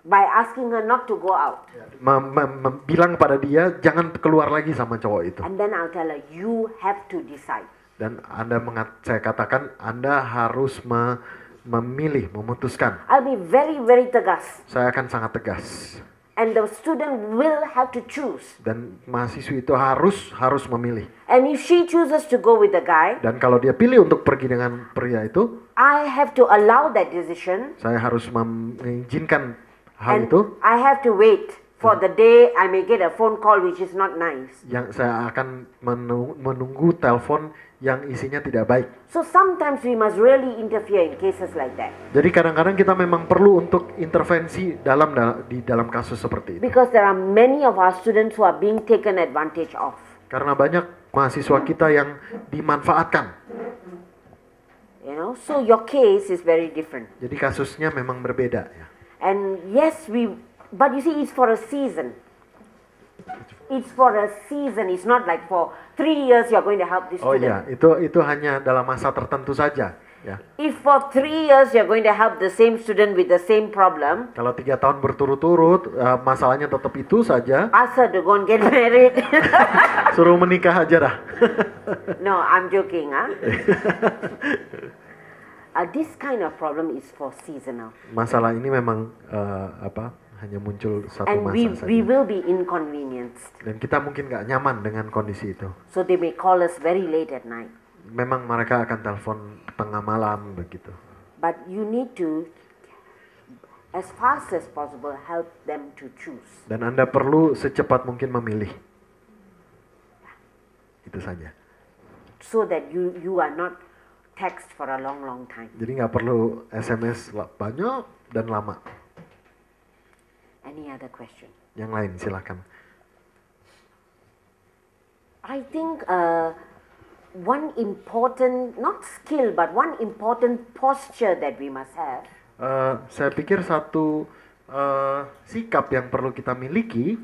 by asking her not to go out. Bilang pada dia jangan keluar lagi sama cowok itu. And then I'll tell her, you have to decide. Dan saya katakan Anda harus memilih, memutuskan. I'll be very, very tegas. Saya akan sangat tegas. And the student will have to choose. Dan mahasiswi itu harus memilih. And if she chooses to go with the guy, dan kalau dia pilih untuk pergi dengan pria itu, I have to allow that decision. Saya harus mengizinkan hal and itu. I have to wait for the day I may get a phone call which is not nice. Yang saya akan menunggu telepon yang isinya tidak baik. So sometimes we must really interfere in cases like that. Jadi kadang-kadang kita memang perlu untuk intervensi di dalam kasus seperti itu. Because there are many of our students who are being taken advantage of. Karena banyak mahasiswa kita yang dimanfaatkan. You know, so your case is very different. Jadi kasusnya memang berbeda ya. And yes, but you see, it's for a season. It's for a season. It's not like for 3 years you are going to help this student. Oh ya, itu hanya dalam masa tertentu saja. Ya. If for 3 years you are going to help the same student with the same problem. Kalau 3 tahun berturut-turut, masalahnya tetap itu saja. Ask her to go and get married. Suruh menikah aja dah. No, I'm joking, huh? This kind of problem is for seasonal. Masalah ini memang hanya muncul satu and masa saja. We will be inconvenienced. Dan kita mungkin nggak nyaman dengan kondisi itu. So they may call us very late at night. Memang mereka akan telepon tengah malam begitu. But you need to, as fast as possible, help them to choose. Dan Anda perlu secepat mungkin memilih. Itu saja. So that you are not text for a long time. Jadi nggak perlu SMS banyak dan lama. Any other question? Yang lain silakan. I think one important, not skill, but one important posture that we must have. Saya pikir satu sikap yang perlu kita miliki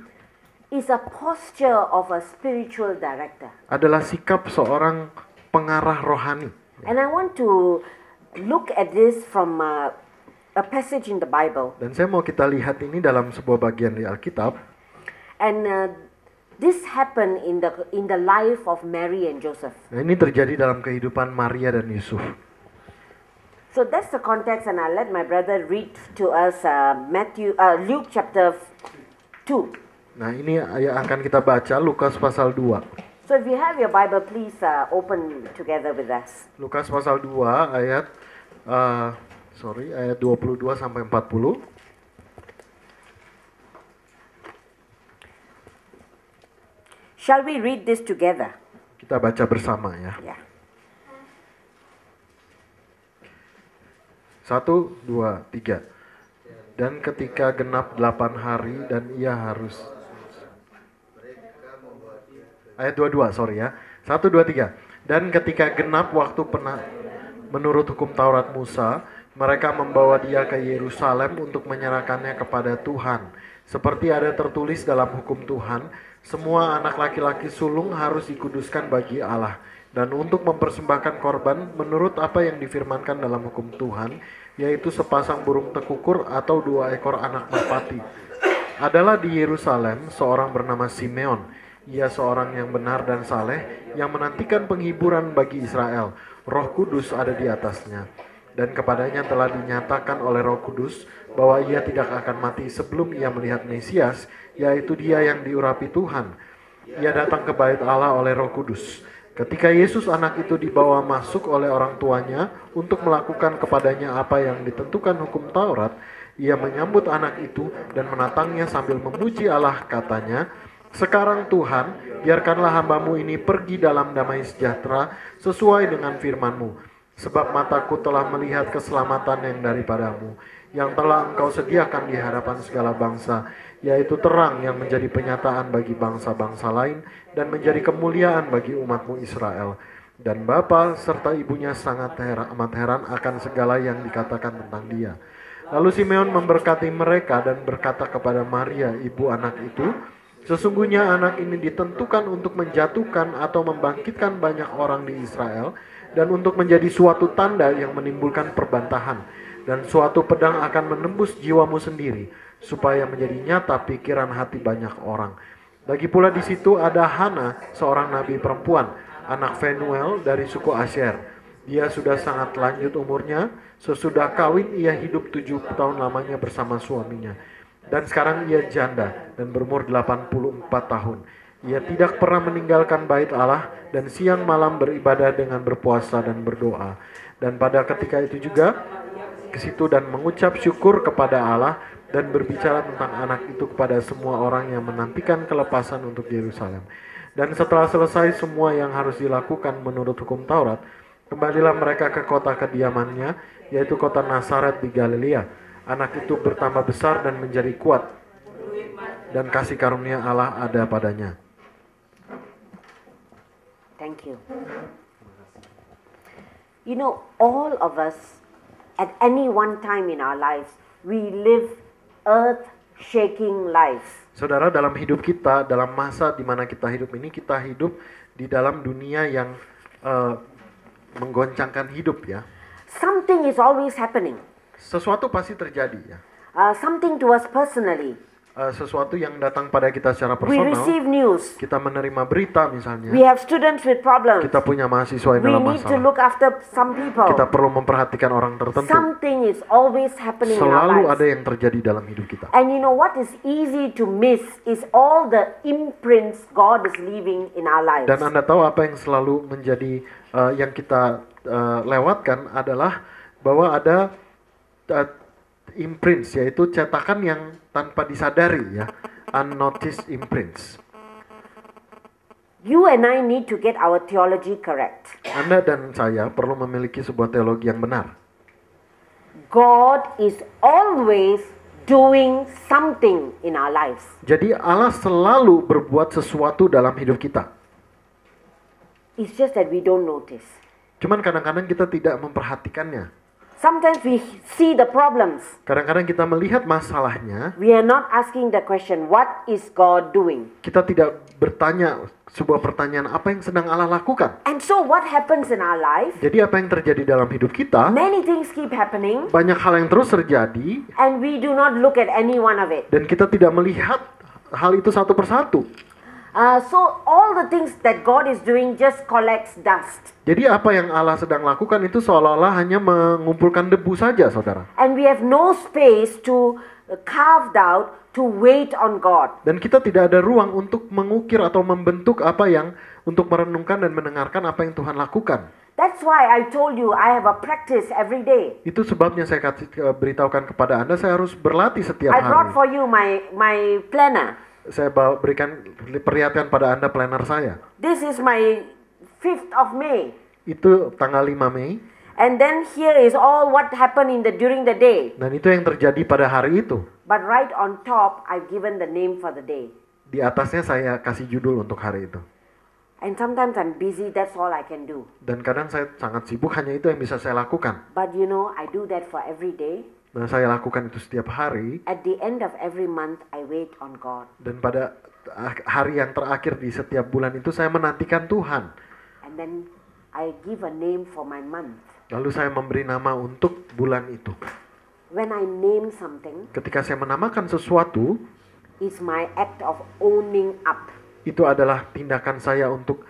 is a posture of a spiritual director. Adalah sikap seorang pengarah rohani. And I want to look at this from a passage in the Bible. Dan saya mau kita lihat ini dalam sebuah bagian di Alkitab. And this happened in the life of Mary and Joseph. Nah, ini terjadi dalam kehidupan Maria dan Yusuf. So that's the context, and I'll let my brother read to us Luke chapter 2. Nah, ini yang akan kita baca Lukas pasal 2. So if you have your Bible, please open together with us. Lukas pasal 2 ayat 22 sampai 40. Shall we read this together? Kita baca bersama ya. Yeah. 1, 2, 3. Dan ketika genap 8 hari dan ia harus ayat 22, sorry ya. 1, 2, 3. Dan ketika genap waktu menurut hukum Taurat Musa, mereka membawa dia ke Yerusalem untuk menyerahkannya kepada Tuhan. Seperti ada tertulis dalam hukum Tuhan, semua anak laki-laki sulung harus dikuduskan bagi Allah. Dan untuk mempersembahkan korban menurut apa yang difirmankan dalam hukum Tuhan, yaitu sepasang burung tekukur atau 2 ekor anak merpati. Adalah di Yerusalem seorang bernama Simeon. Ia seorang yang benar dan saleh, yang menantikan penghiburan bagi Israel. Roh Kudus ada di atasnya. Dan kepadanya telah dinyatakan oleh Roh Kudus bahwa ia tidak akan mati sebelum ia melihat Mesias, yaitu dia yang diurapi Tuhan. Ia datang ke bait Allah oleh Roh Kudus. Ketika Yesus anak itu dibawa masuk oleh orang tuanya untuk melakukan kepadanya apa yang ditentukan hukum Taurat, ia menyambut anak itu dan menatangnya sambil memuji Allah, katanya, "Sekarang Tuhan, biarkanlah hambamu ini pergi dalam damai sejahtera sesuai dengan firman-Mu. Sebab mataku telah melihat keselamatan yang daripadamu, yang telah Engkau sediakan di hadapan segala bangsa, yaitu terang yang menjadi penyataan bagi bangsa-bangsa lain dan menjadi kemuliaan bagi umat-Mu Israel." Dan bapa serta ibunya sangat amat heran akan segala yang dikatakan tentang dia. Lalu Simeon memberkati mereka dan berkata kepada Maria, ibu anak itu, "Sesungguhnya anak ini ditentukan untuk menjatuhkan atau membangkitkan banyak orang di Israel, dan untuk menjadi suatu tanda yang menimbulkan perbantahan, dan suatu pedang akan menembus jiwamu sendiri, supaya menjadi nyata pikiran hati banyak orang." Lagi pula di situ ada Hana, seorang nabi perempuan, anak Fenuel dari suku Asher. Dia sudah sangat lanjut umurnya, sesudah kawin ia hidup 7 tahun lamanya bersama suaminya. Dan sekarang ia janda dan berumur 84 tahun. Ia tidak pernah meninggalkan bait Allah dan siang malam beribadah dengan berpuasa dan berdoa. Dan pada ketika itu juga ke situ dan mengucap syukur kepada Allah dan berbicara tentang anak itu kepada semua orang yang menantikan kelepasan untuk Yerusalem. Dan setelah selesai semua yang harus dilakukan menurut hukum Taurat, kembalilah mereka ke kota kediamannya, yaitu kota Nazaret di Galilea. Anak itu bertambah besar dan menjadi kuat, dan kasih karunia Allah ada padanya. Thank you. You know, all of us, at any one time in our lives, we live earth-shaking lives. Saudara, dalam hidup kita, dalam masa di mana kita hidup ini, kita hidup di dalam dunia yang menggoncangkan hidup ya. Something is always happening. Sesuatu pasti terjadi ya. Something to us personally. Sesuatu yang datang pada kita secara We personal. receive news. Kita menerima berita misalnya. We have students with problems. Kita punya mahasiswa yang We dalam need to masalah. look after some people. Kita perlu memperhatikan orang tertentu. Something is always happening in our Selalu lives. ada yang terjadi dalam hidup kita. And you know what is easy to miss is all the imprints God is leaving in our lives. Dan Anda tahu apa yang selalu menjadi yang kita lewatkan adalah bahwa ada imprints, yaitu cetakan yang tanpa disadari ya, unnoticed imprints. You and I need to get our theology correct. Anda dan saya perlu memiliki sebuah teologi yang benar. God is always doing something in our lives. Jadi Allah selalu berbuat sesuatu dalam hidup kita. It's just that we don't notice. Cuman kadang-kadang kita tidak memperhatikannya. Sometimes we see the problems. Kadang-kadang kita melihat masalahnya, We are not asking the question, what is God doing? kita tidak bertanya sebuah pertanyaan apa yang sedang Allah lakukan. And so what happens in our life? Jadi apa yang terjadi dalam hidup kita, Many things keep happening banyak hal yang terus terjadi and we do not look at any one of it. dan kita tidak melihat hal itu satu persatu. So all the things that God is doing just collects dust. Jadi apa yang Allah sedang lakukan itu seolah-olah hanya mengumpulkan debu saja, saudara. And we have no space to carved out to wait on God. Dan kita tidak ada ruang untuk mengukir atau membentuk apa yang untuk merenungkan dan mendengarkan apa yang Tuhan lakukan. That's why I told you I have a practice every day. Itu sebabnya saya beritahukan kepada Anda, saya harus berlatih setiap I brought hari. for you my planner. Saya berikan perhatian pada Anda planner saya. This is my 5th of May. Itu tanggal 5 Mei. And then here is all what happened during the day. Dan itu yang terjadi pada hari itu. But right on top, I've given the name for the day. Di atasnya saya kasih judul untuk hari itu. And sometimes I'm busy, that's all I can do. Dan kadang saya sangat sibuk, hanya itu yang bisa saya lakukan. But you know, I do that for every day. Nah, saya lakukan itu setiap hari. At the end of every month, I wait on God. Dan pada hari yang terakhir di setiap bulan itu saya menantikan Tuhan. And then I give a name for my month. Lalu saya memberi nama untuk bulan itu. When I name something, Ketika saya menamakan sesuatu, it's my act of owning up, itu adalah tindakan saya untuk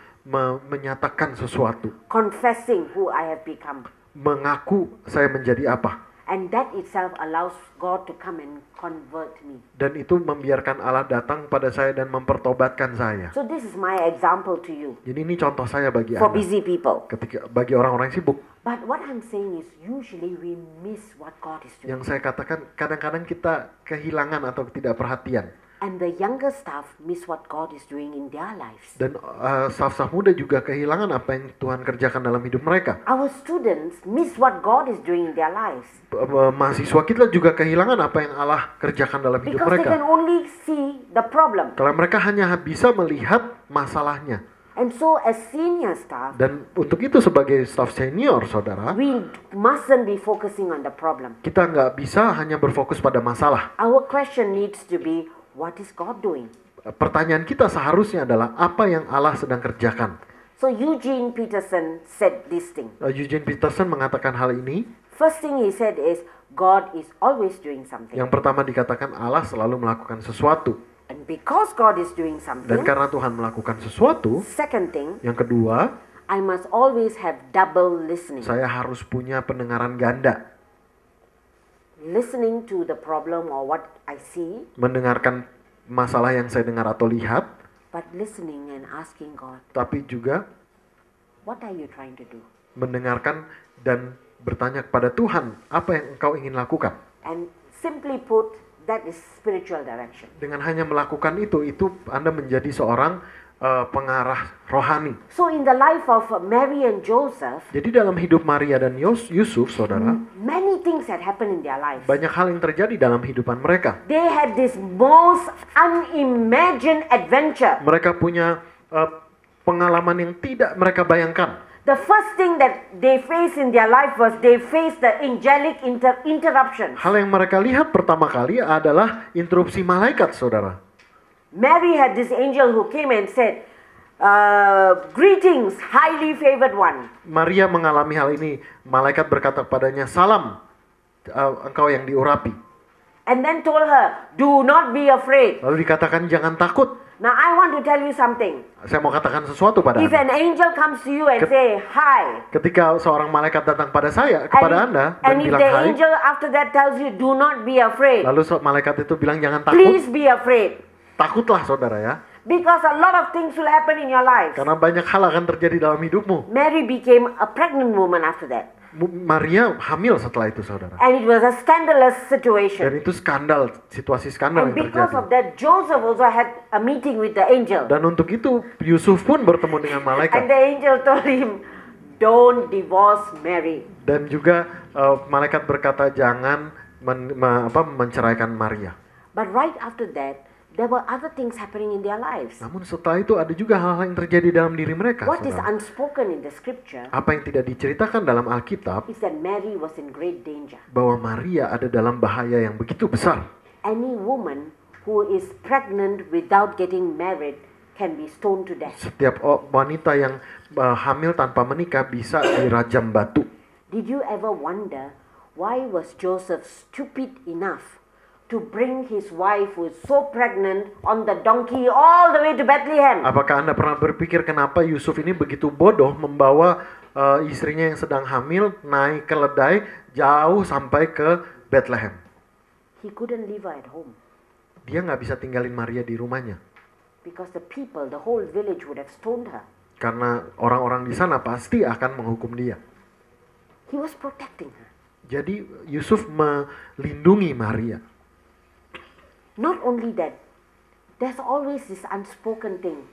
menyatakan sesuatu. confessing who I have become. Mengaku saya menjadi apa. And that itself allows God to come and convert me. Dan itu membiarkan Allah datang pada saya dan mempertobatkan saya. So this is my example to you Jadi ini contoh saya bagi for Anda. busy people. Bagi orang-orang yang sibuk. But what I'm saying is usually we miss what God is doing. Yang saya katakan kadang-kadang kita kehilangan atau tidak perhatian. And the younger staff miss what God is doing in their lives. Dan staff-staff muda juga kehilangan apa yang Tuhan kerjakan dalam hidup mereka. Our students miss what God is doing in their lives. Mahasiswa kita juga kehilangan apa yang Allah kerjakan dalam hidup Because they mereka. can only see the problem. Kalau mereka hanya bisa melihat masalahnya. And so as senior staff, Dan untuk itu sebagai staff senior, saudara, we mustn't be focusing on the problem. kita nggak bisa hanya berfokus pada masalah. Our question needs to be, what is God doing? Pertanyaan kita seharusnya adalah apa yang Allah sedang kerjakan. So Eugene Peterson said this thing. Eugene Peterson mengatakan hal ini. First thing he said is, God is always doing something. Yang pertama dikatakan Allah selalu melakukan sesuatu. And because God is doing Dan something, karena Tuhan melakukan sesuatu, second thing, yang kedua, I must always have double listening. saya harus punya pendengaran ganda. Listening to the problem or what I see, Mendengarkan masalah yang saya dengar atau lihat, but listening and asking God, tapi juga what are you trying to do? mendengarkan dan bertanya kepada Tuhan, apa yang engkau ingin lakukan? And simply put, that is spiritual direction. Dengan hanya melakukan itu Anda menjadi seorang pengarah rohani. So in the life of Mary and Joseph, Jadi dalam hidup Maria dan Yusuf, saudara, many things had happened in their lives. banyak hal yang terjadi dalam kehidupan mereka. They had this most unimagined adventure. Mereka punya pengalaman yang tidak mereka bayangkan. The first thing that they faced in their life was they faced the angelic interruption. Hal yang mereka lihat pertama kali adalah interupsi malaikat, saudara. Mary had this angel who came and said, greetings, highly favored one. Maria mengalami hal ini. Malaikat berkata kepadanya, salam, engkau yang diurapi. And then told her, do not be afraid. Lalu dikatakan, jangan takut. Now I want to tell you something. Saya mau katakan sesuatu pada If Anda. an angel comes to you and say, hi. Ketika seorang malaikat datang kepada kepada Anda, dan and if bilang the hai, angel after that tells you, do not be afraid. lalu malaikat itu bilang, jangan takut. Please be afraid. Takutlah, saudara ya. Because a lot of things will happen in your life. Karena banyak hal akan terjadi dalam hidupmu. Mary became a pregnant woman after that. Maria hamil setelah itu, saudara. And it was a scandalous Dan situation. itu skandal, situasi skandal And yang because terjadi. of that, Joseph also had a meeting with the angel. Dan untuk itu, Yusuf pun bertemu dengan And malaikat. the angel told him, don't divorce Mary. Dan juga malaikat berkata, jangan menceraikan Maria. But right after that, there were other things happening in their lives. Namun setelah itu ada juga hal-hal yang terjadi dalam diri mereka. What is Saudara. unspoken in the scripture Apa yang tidak diceritakan dalam Alkitab, is that Mary was in great danger. bahwa Maria ada dalam bahaya yang begitu besar. Any woman who is pregnant without getting married can be stoned to death. Setiap wanita yang hamil tanpa menikah bisa dirajam batu. Did you ever wonder why was Joseph stupid enough to bring his wife who is so pregnant on the donkey all the way to Bethlehem? Apakah Anda pernah berpikir kenapa Yusuf ini begitu bodoh membawa istrinya yang sedang hamil naik keledai jauh sampai ke Bethlehem? He couldn't leave her at home Dia nggak bisa tinggalin Maria di rumahnya. because the people, the whole village would have stoned her. Karena orang-orang di sana pasti akan menghukum dia. He was protecting her. Jadi Yusuf melindungi Maria. Not only that, there's always this unspoken thing.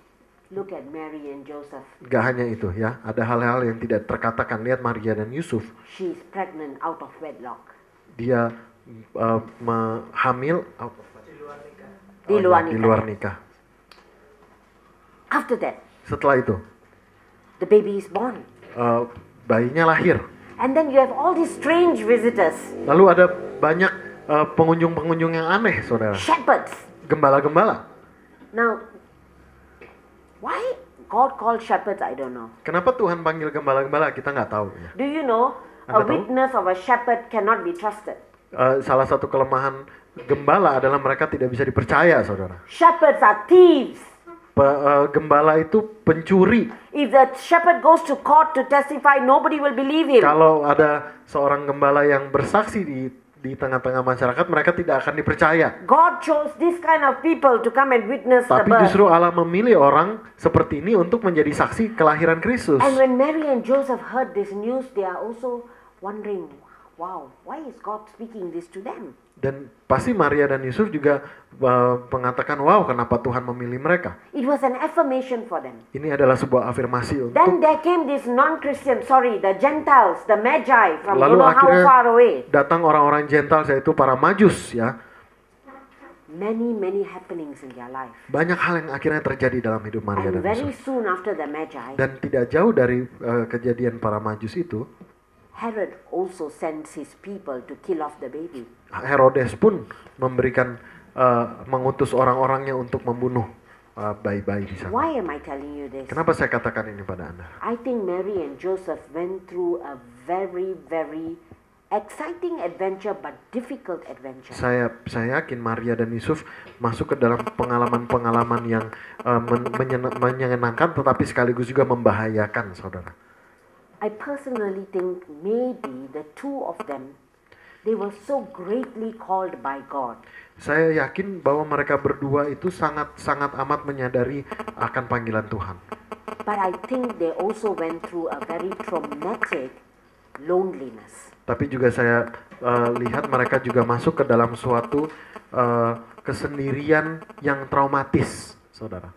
Look at Mary and Joseph. Gak hanya itu ya, ada hal-hal yang tidak terkatakan. Lihat Maria dan Yusuf. She is pregnant out of wedlock. Dia hamil Di luar di nikah. luar nikah. After that, Setelah itu the baby is born. bayinya lahir. And then you have all these strange visitors. Lalu ada banyak pengunjung-pengunjung yang aneh, saudara. Shepherds. Gembala-gembala. Now, why God called shepherds, I don't know. Kenapa Tuhan panggil gembala-gembala? Kita nggak tahu. Ya. Do you know, a Anda tahu? witness of a shepherd cannot be trusted. Salah satu kelemahan gembala adalah mereka tidak bisa dipercaya, saudara. Shepherds are thieves. Gembala itu pencuri. If the shepherd goes to court to testify, nobody will believe him. Kalau ada seorang gembala yang bersaksi di tengah-tengah masyarakat, mereka tidak akan dipercaya. God chose this kind of people to come and witness the Tapi birth. justru Allah memilih orang seperti ini untuk menjadi saksi kelahiran Kristus. And when Mary and Joseph heard this news, they are also wondering, wow, why is God speaking this to them? Dan pasti Maria dan Yusuf juga mengatakan, wow, kenapa Tuhan memilih mereka? It was an affirmation for them. Ini adalah sebuah afirmasi Then untuk. there came this non-Christian, the Gentiles, the Magi from Lalu don't know how akhirnya far away. datang orang-orang Gentiles, yaitu para Majus, ya. Many happenings in their life. Banyak hal yang akhirnya terjadi dalam hidup Maria And dan very Yusuf. soon after the Magi, Dan tidak jauh dari kejadian para Majus itu, Herod also sends his people to kill off the baby. Herodes pun memberikan mengutus orang-orangnya untuk membunuh bayi-bayi di sana. Why am I telling you this? Kenapa saya katakan ini pada Anda? I think Mary and Joseph went through a very exciting adventure but difficult adventure. Saya yakin Maria dan Yusuf masuk ke dalam pengalaman-pengalaman yang menyenangkan tetapi sekaligus juga membahayakan, saudara. I personally think maybe the two of them, they were so greatly called by God. Saya yakin bahwa mereka berdua itu sangat amat menyadari akan panggilan Tuhan. But I think they also went through a very traumatic loneliness. Tapi juga saya lihat mereka juga masuk ke dalam suatu kesendirian yang traumatis, saudara.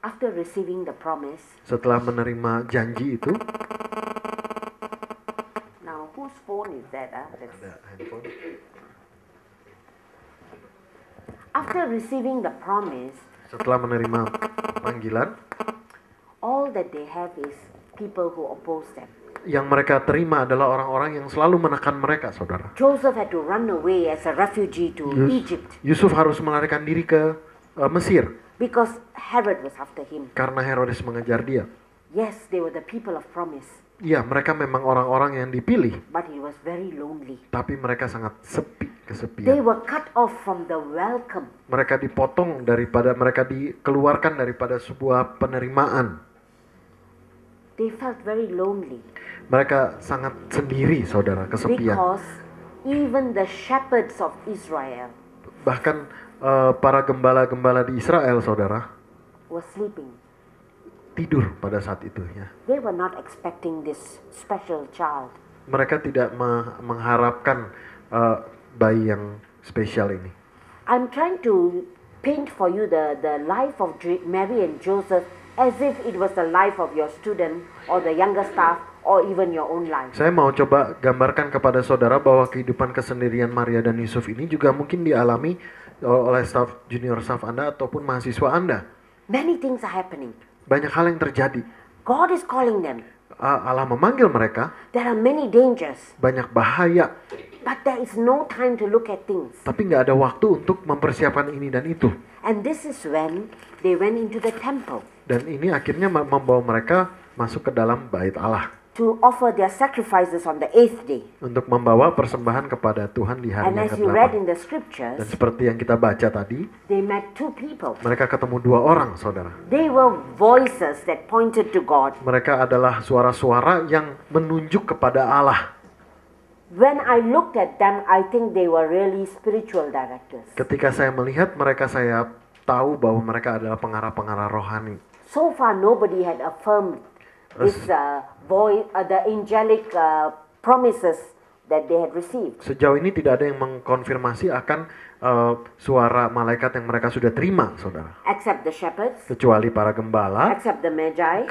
After receiving the promise, Setelah menerima janji itu, now whose phone is that? After receiving the promise, setelah menerima panggilan, all that they have is people who oppose them. yang mereka terima adalah orang-orang yang selalu menekan mereka, saudara. Joseph had to run away as a refugee to Egypt Yusuf harus melarikan diri ke Mesir because Herod was after him. karena Herodes mengejar dia. Yes, they were the people of promise, Iya, mereka memang orang-orang yang dipilih, but he was very lonely. tapi mereka sangat sepi, They kesepian. were cut off from the welcome. Mereka dipotong mereka dikeluarkan daripada sebuah penerimaan. They felt very lonely Mereka sangat sendiri, saudara, kesepian. because even the shepherds of Israel Bahkan para gembala-gembala di Israel, saudara, were sleeping. tidur pada saat itu, ya. They were not expecting this special child. Mereka tidak mengharapkan bayi yang spesial ini. I'm trying to paint for you the life of Mary and Joseph as if it was the life of your student or the younger staff or even your own life. Saya mau coba gambarkan kepada saudara bahwa kehidupan kesendirian Maria dan Yusuf ini juga mungkin dialami oleh junior staff Anda ataupun mahasiswa Anda. Many things are happening. Banyak hal yang terjadi. God is calling them. Allah memanggil mereka. There are many dangers. Banyak bahaya. But there is no time to look at things. Tapi nggak ada waktu untuk mempersiapkan ini dan itu. And this is when they went into the temple. Dan ini akhirnya membawa mereka masuk ke dalam bait Allah. To offer their sacrifices on the 8th day. Untuk membawa persembahan kepada Tuhan di hari And yang as you read in ke-8. the scriptures, Dan seperti yang kita baca tadi, they met two people. mereka ketemu dua orang, saudara. They were voices that pointed to God. Mereka adalah suara-suara yang menunjuk kepada Allah. When I looked at them, I think they were really spiritual directors. Ketika saya melihat mereka, saya tahu bahwa mereka adalah pengarah-pengarah rohani. So far, nobody had affirmed this the angelic promises that they had received. Sejauh ini tidak ada yang mengkonfirmasi akan suara malaikat yang mereka sudah terima, saudara. Except the shepherds, Kecuali para gembala, except the magi,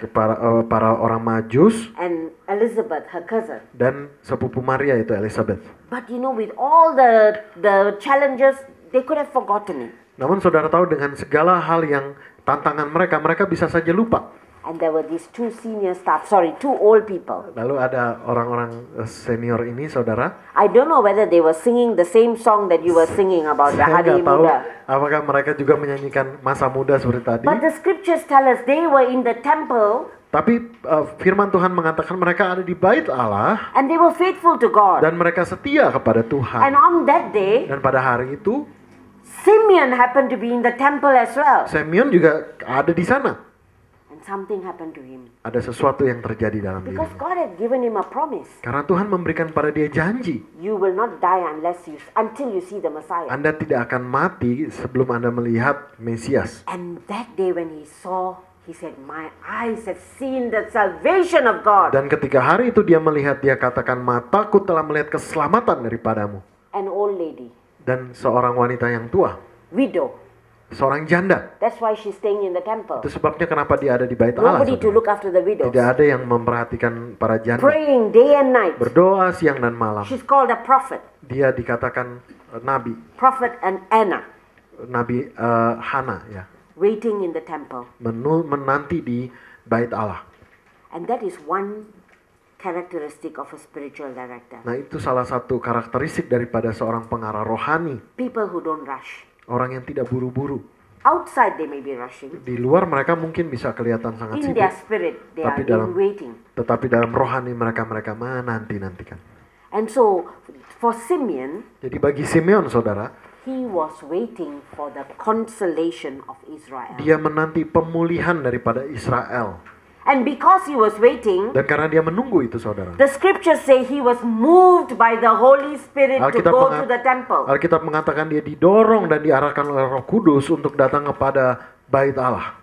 para orang majus, and Elizabeth, her cousin. dan sepupu Maria itu Elizabeth. But you know, with all the challenges, they could have forgotten it. Namun saudara tahu dengan segala hal yang tantangan mereka bisa saja lupa. And there were these two old people. Lalu ada orang-orang senior ini, saudara. I don't know whether they were singing the same song that you were singing about the Saya Hari nggak tahu Muda. apakah mereka juga menyanyikan masa muda seperti tadi. But the scriptures tell us they were in the temple. Tapi firman Tuhan mengatakan mereka ada di bait Allah. And they were faithful to God. Dan mereka setia kepada Tuhan. And on that day, Dan pada hari itu, Simeon happened to be in the temple as well. Simeon juga ada di sana. Something happened to him. Ada sesuatu yang terjadi dalam Because dirinya. God had given him a promise. Karena Tuhan memberikan pada dia janji. You will not die until you see the Messiah. Anda tidak akan mati sebelum Anda melihat Mesias. And that day when he saw, he said, my eyes have seen the salvation of God. Dan ketika hari itu dia melihat, dia katakan, mataku telah melihat keselamatan daripadamu. An old lady, Dan seorang wanita yang tua, widow. seorang janda. That's why she's staying in the temple. Itu sebabnya kenapa dia ada di bait Allah. Nobody to saudara. look after the widows. Tidak ada yang memperhatikan para janda. Praying day and night. Berdoa siang dan malam. She's called a prophet. Dia dikatakan nabi. Prophet and Anna. Nabi Hana ya. Waiting in the temple. Menanti di bait Allah. And that is one characteristic of a spiritual director. Nah, itu salah satu karakteristik daripada seorang pengarah rohani. People who don't rush. Orang yang tidak buru-buru. Outside they may be rushing. Di luar mereka mungkin bisa kelihatan sangat In sibuk. their spirit they Tapi are waiting. Tetapi dalam rohani mereka menanti-nantikan. And so for Simeon, Jadi bagi Simeon, saudara, he was waiting for the consolation of Israel. dia menanti pemulihan daripada Israel. And because he was waiting, Dan karena dia menunggu itu, saudara, the scriptures say he was moved by the Holy Spirit to go to the temple. Alkitab mengatakan dia didorong dan diarahkan oleh Roh Kudus untuk datang kepada bait Allah.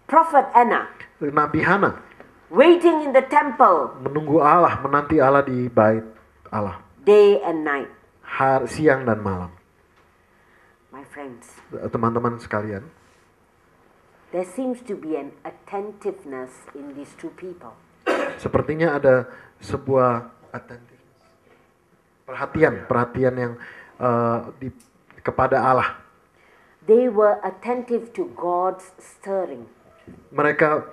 Prophet Anna, Nabi Hana waiting in the temple menunggu Allah, menanti Allah di bait Allah, day and night. siang dan malam. My friends, Teman-teman sekalian, there seems to be an attentiveness in these two people. sepertinya ada sebuah perhatian yang kepada Allah. They were attentive to God's stirring. Mereka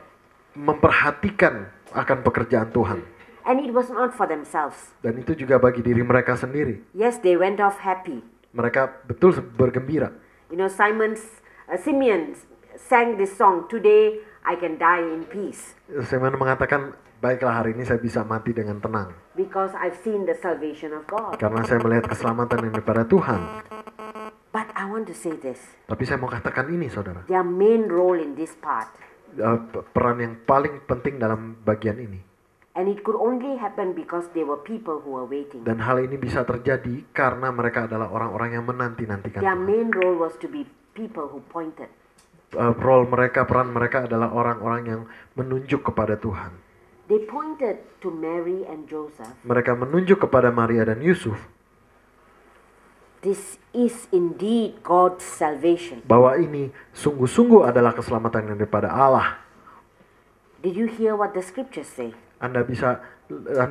memperhatikan akan pekerjaan Tuhan. And it was not for themselves. Dan itu juga bagi diri mereka sendiri. Yes, they went off happy. Mereka betul bergembira. You know, Simeon sang this song, "Today I can die in peace." Simeon mengatakan, baiklah hari ini saya bisa mati dengan tenang. Because I've seen the salvation of God. Karena saya melihat keselamatan yang daripada Tuhan. But I want to say this. Tapi saya mau katakan ini, saudara. Their main role in this part. Peran yang paling penting dalam bagian ini. And it could only happen because they were people who were waiting. Dan hal ini bisa terjadi karena mereka adalah orang-orang yang menanti-nantikan Their Tuhan. main role was to be people who pointed. Peran mereka adalah orang-orang yang menunjuk kepada Tuhan. They pointed to Mary and Joseph. Mereka menunjuk kepada Maria dan Yusuf. this is indeed God's salvation. Bahwa ini sungguh-sungguh adalah keselamatan yang daripada Allah. Did you hear what the scriptures say? Anda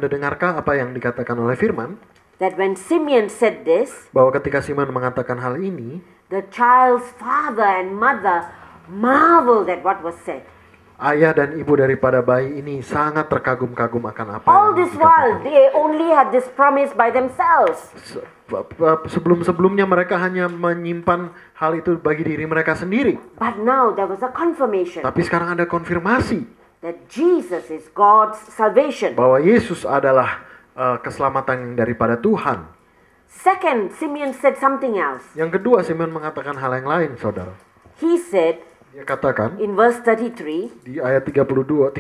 dengarkah apa yang dikatakan oleh firman? That when Simeon said this, Bahwa ketika Simeon mengatakan hal ini, the child's father and mother marveled at what was said. ayah dan ibu daripada bayi ini sangat terkagum-kagum akan apa All yang this while, dikatakan. they only had this promise by themselves. Sebelum-sebelumnya mereka hanya menyimpan hal itu bagi diri mereka sendiri. But now there was a confirmation Tapi sekarang ada konfirmasi that Jesus is God's salvation. bahwa Yesus adalah keselamatan yang daripada Tuhan. Second, Simeon said something else. Yang kedua, Simeon mengatakan hal yang lain, saudara. He said Dia katakan in verse 33, di ayat 33,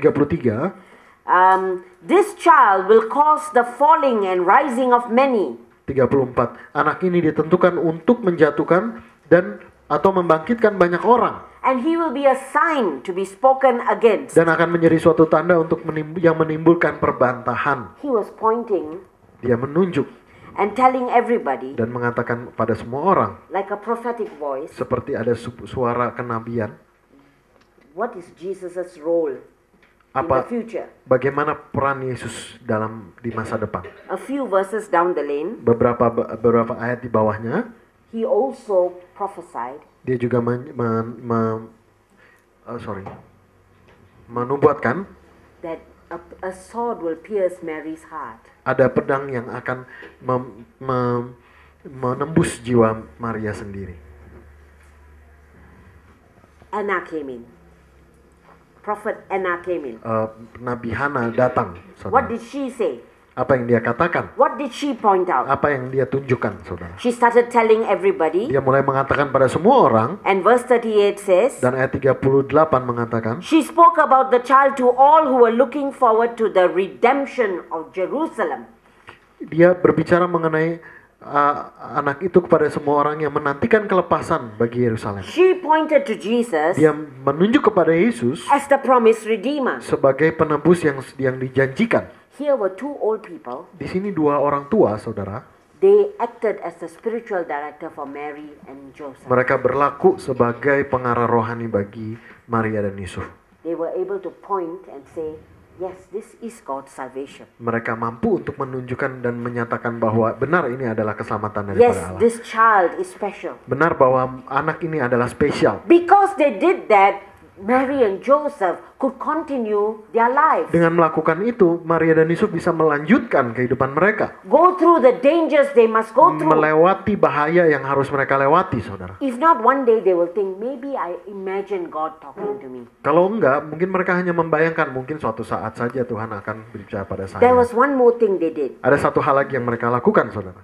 this child will cause the falling and rising of many. 34, anak ini ditentukan untuk menjatuhkan dan atau membangkitkan banyak orang, And he will be a sign to be spoken against. dan akan menjadi suatu tanda untuk yang menimbulkan perbantahan. He was pointing Dia menunjuk and telling everybody, dan mengatakan pada semua orang, like a prophetic voice, seperti ada suara kenabian, what is Jesus' role in the apa future. bagaimana peran Yesus di masa depan. A few verses down the lane, Beberapa ayat di bawahnya, he also prophesied dia juga menubuatkan that a sword will pierce Mary's heart. ada pedang yang akan menembus jiwa Maria sendiri. Anna came in. Prophet Anna came in. Nabi Hana datang, What saudara. did she say? Apa yang dia katakan? What did she point out? Apa yang dia tunjukkan, saudara? She started telling everybody, Dia mulai mengatakan pada semua orang, and verse 38 says, dan ayat 38 mengatakan, she spoke about the child to all who were looking forward to the redemption of Jerusalem. dia berbicara mengenai anak itu kepada semua orang yang menantikan kelepasan bagi Yerusalem. She pointed to Jesus Dia menunjuk kepada Yesus as the promised redeemer. sebagai penebus yang dijanjikan. Here were two old people. Di sini dua orang tua, saudara. They acted as the spiritual director for Mary and Joseph. Mereka berlaku sebagai pengarah rohani bagi Maria dan Yusuf. They were able to point and say, yes, this is God's salvation. Mereka mampu untuk menunjukkan dan menyatakan bahwa benar ini adalah keselamatan daripada Yes, Allah. this child is special. Benar bahwa anak ini adalah spesial. Because they did that, Mary and Joseph could continue their lives. Dengan melakukan itu, Maria dan Yusuf bisa melanjutkan kehidupan mereka. Go through the dangers they must go through. Melewati bahaya yang harus mereka lewati, saudara. If not, one day they will think, maybe I imagine God talking to me. Kalau enggak, mungkin mereka hanya membayangkan mungkin suatu saat saja Tuhan akan berbicara pada saya. There was one more thing they did. Ada satu hal lagi yang mereka lakukan, saudara.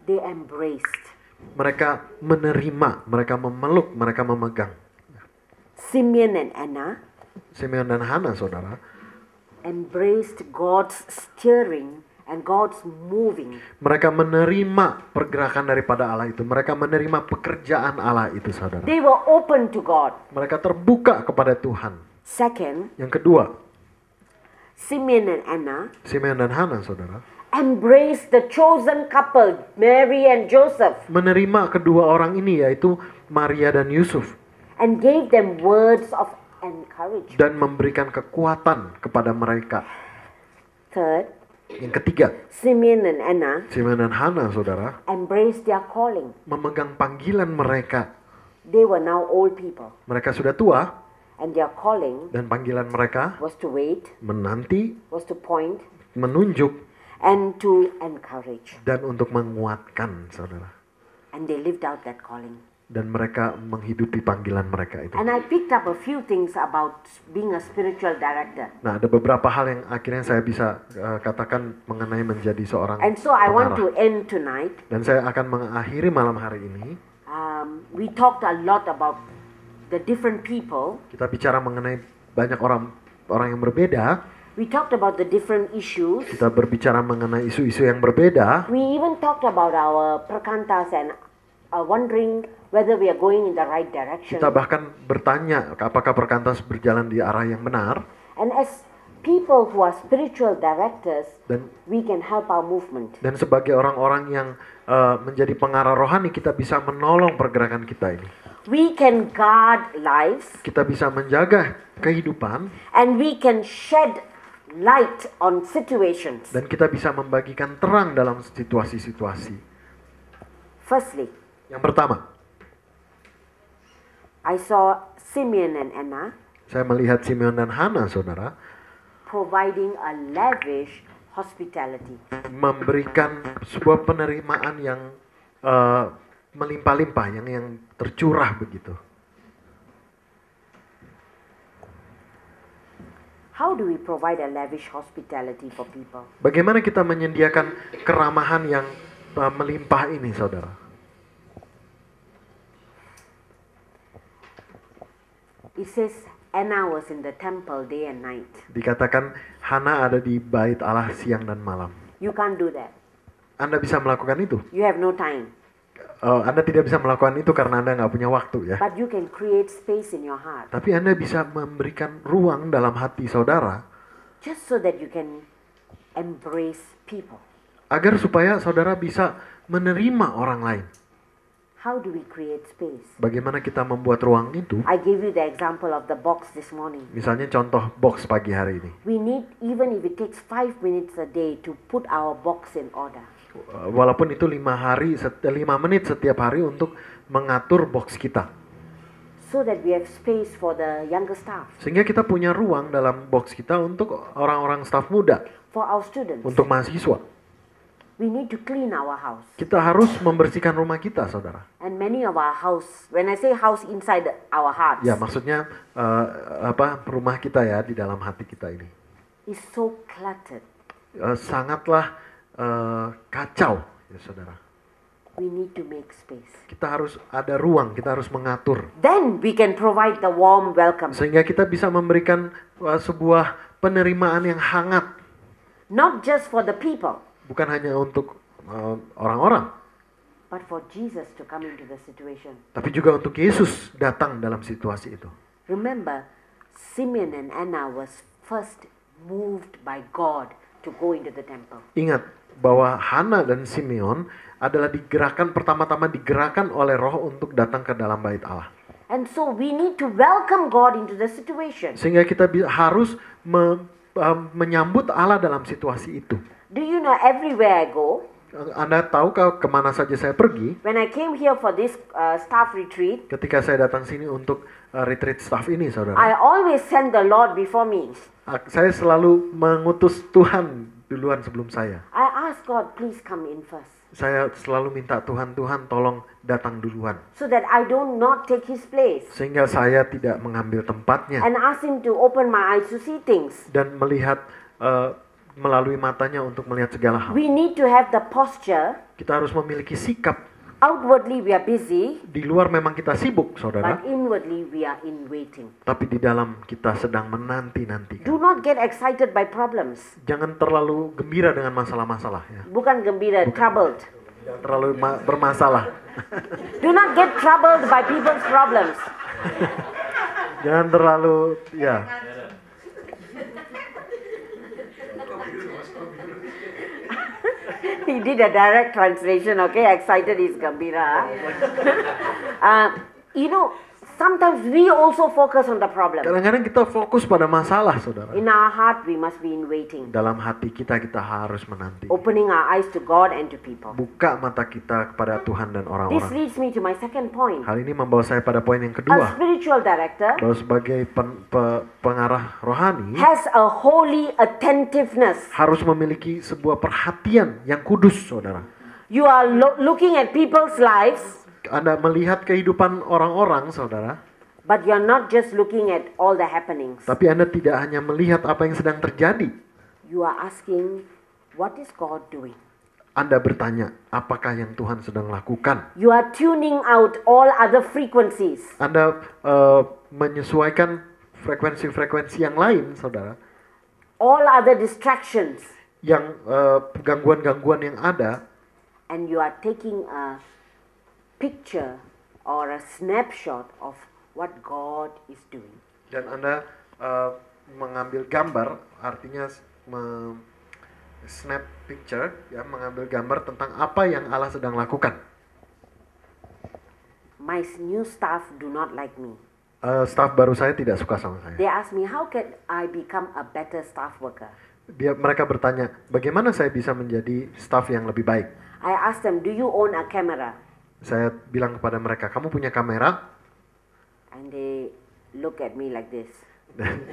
They embraced. Mereka menerima, mereka memeluk, mereka memegang. Simeon and Anna Simeon dan Hana, saudara, embraced God's steering and God's moving. mereka menerima pergerakan daripada Allah itu. Mereka menerima pekerjaan Allah itu, saudara. They were open to God. Mereka terbuka kepada Tuhan. Second, Yang kedua, Simeon and Anna Simeon dan Hana, saudara, embraced the chosen couple, Mary and Joseph, menerima kedua orang ini, yaitu Maria dan Yusuf, and gave them words of encouragement. dan memberikan kekuatan kepada mereka. Third, Yang ketiga, Simeon and Anna Simeon dan Hana, saudara, embraced their calling. memegang panggilan mereka. They were now old people, Mereka sudah tua, and their calling dan panggilan mereka was to wait, menanti, was to point, menunjuk, and to encourage. dan untuk menguatkan, saudara. And they lived out that calling. Dan mereka menghidupi panggilan mereka itu. And I picked up a few things about being a spiritual director. Nah, ada beberapa hal yang akhirnya saya bisa katakan mengenai menjadi seorang And so I want to pengarah. end tonight. Dan saya akan mengakhiri malam hari ini. We talked a lot about the different people. Kita bicara mengenai banyak orang yang berbeda. We talked about the different issues. Kita berbicara mengenai isu-isu yang berbeda. We even talked about our perkantas and wondering whether we are going in the right direction. Kita bahkan bertanya apakah perkantas berjalan di arah yang benar. And as people who are spiritual directors, Dan we can help our movement. dan sebagai orang-orang yang menjadi pengarah rohani, kita bisa menolong pergerakan kita ini. We can guard lives, Kita bisa menjaga kehidupan, and we can shed light on situations. dan kita bisa membagikan terang dalam situasi-situasi. Firstly, Yang pertama, I saw Simeon and Anna saya melihat Simeon dan Hana, saudara, providing a lavish hospitality. memberikan sebuah penerimaan yang melimpah-limpah, yang tercurah begitu. How do we provide a lavish hospitality for people? Bagaimana kita menyediakan keramahan yang melimpah ini, saudara? It says Anna was in the temple day and night. Dikatakan Hana ada di bait Allah siang dan malam. You can't do that. Anda bisa melakukan itu. You have no time. Anda tidak bisa melakukan itu karena Anda nggak punya waktu ya. But you can create space in your heart Tapi Anda bisa memberikan ruang dalam hati saudara just so that you can embrace people. agar supaya saudara bisa menerima orang lain. How do we create space? Bagaimana kita membuat ruang itu? I gave you the example of the box this morning. Misalnya contoh box pagi hari ini. We need, even if it takes 5 minutes a day, to put our box in order. Walaupun itu 5 menit setiap hari untuk mengatur box kita. So that we have space for the younger staff, Sehingga kita punya ruang dalam box kita untuk orang-orang staf muda, for our students. untuk mahasiswa. We need to clean our house. Kita harus membersihkan rumah kita, saudara. And many of our house, when I say house, inside our hearts, Ya, maksudnya rumah kita ya, di dalam hati kita ini. is so cluttered. Sangatlah kacau, ya saudara. We need to make space. Kita harus ada ruang, kita harus mengatur. Then we can provide the warm welcome. Sehingga kita bisa memberikan sebuah penerimaan yang hangat. Not just for the people, Bukan hanya untuk orang-orang, but for Jesus to come into the situation. tapi juga untuk Yesus datang dalam situasi itu. Remember, Simeon and Anna was first moved by God to go into the temple. Ingat bahwa Hana dan Simeon adalah pertama-tama digerakkan oleh Roh untuk datang ke dalam bait Allah. And so we need to welcome God into the situation. Sehingga kita harus menyambut Allah dalam situasi itu. Do you know, everywhere I go, Anda tahu kemana saja saya pergi, when I came here for this staff retreat, ketika saya datang sini untuk retreat staff ini, saudara, I always send the Lord before me. saya selalu mengutus Tuhan duluan sebelum saya. I ask God, please come in first, Saya selalu minta Tuhan tolong datang duluan. so that I do not take His place. Sehingga saya tidak mengambil tempatnya. And ask Him to open my eyes to see things. Dan melihat melalui matanya untuk melihat segala hal. We need to have the posture. Kita harus memiliki sikap. Outwardly we are busy, Di luar memang kita sibuk, saudara. but inwardly we are in waiting. Tapi di dalam kita sedang menanti-nantikan. Do not get excited by problems. Jangan terlalu gembira dengan masalah-masalah ya. Bukan gembira, troubled. Jangan terlalu bermasalah. Do not get troubled by people's problems. Jangan terlalu ya. He did a direct translation, okay? Excited is gembira. You know, sometimes we also focus on the problem. Kadang-kadang kita fokus pada masalah, saudara. In our heart, we must be in waiting. Dalam hati kita harus menanti. Opening our eyes to God and to people. Buka mata kita kepada Tuhan dan This orang-orang. leads me to my second point. Hal ini membawa saya pada poin yang A kedua. spiritual director Bahwa sebagai pengarah rohani has a holy attentiveness. harus memiliki sebuah perhatian yang kudus, saudara. You are looking at people's lives, Anda melihat kehidupan orang-orang, saudara. but you are not just looking at all the happenings. Tapi Anda tidak hanya melihat apa yang sedang terjadi. You are asking, what is God doing? Anda bertanya, apakah yang Tuhan sedang lakukan? You are tuning out all other frequencies. Anda menyesuaikan frekuensi-frekuensi yang lain, saudara. All other distractions. Yang gangguan-gangguan yang ada. And you are taking a picture or a snapshot of what God is doing. Dan Anda mengambil gambar artinya snap picture, ya, mengambil gambar tentang apa yang Allah sedang lakukan. My new staff do not like me. Staff baru saya tidak suka sama saya. They ask me, how can I become a better staff worker? Mereka bertanya, bagaimana saya bisa menjadi staff yang lebih baik? I ask them, do you own a camera? Saya bilang kepada mereka, kamu punya kamera? And they look at me like this. Dan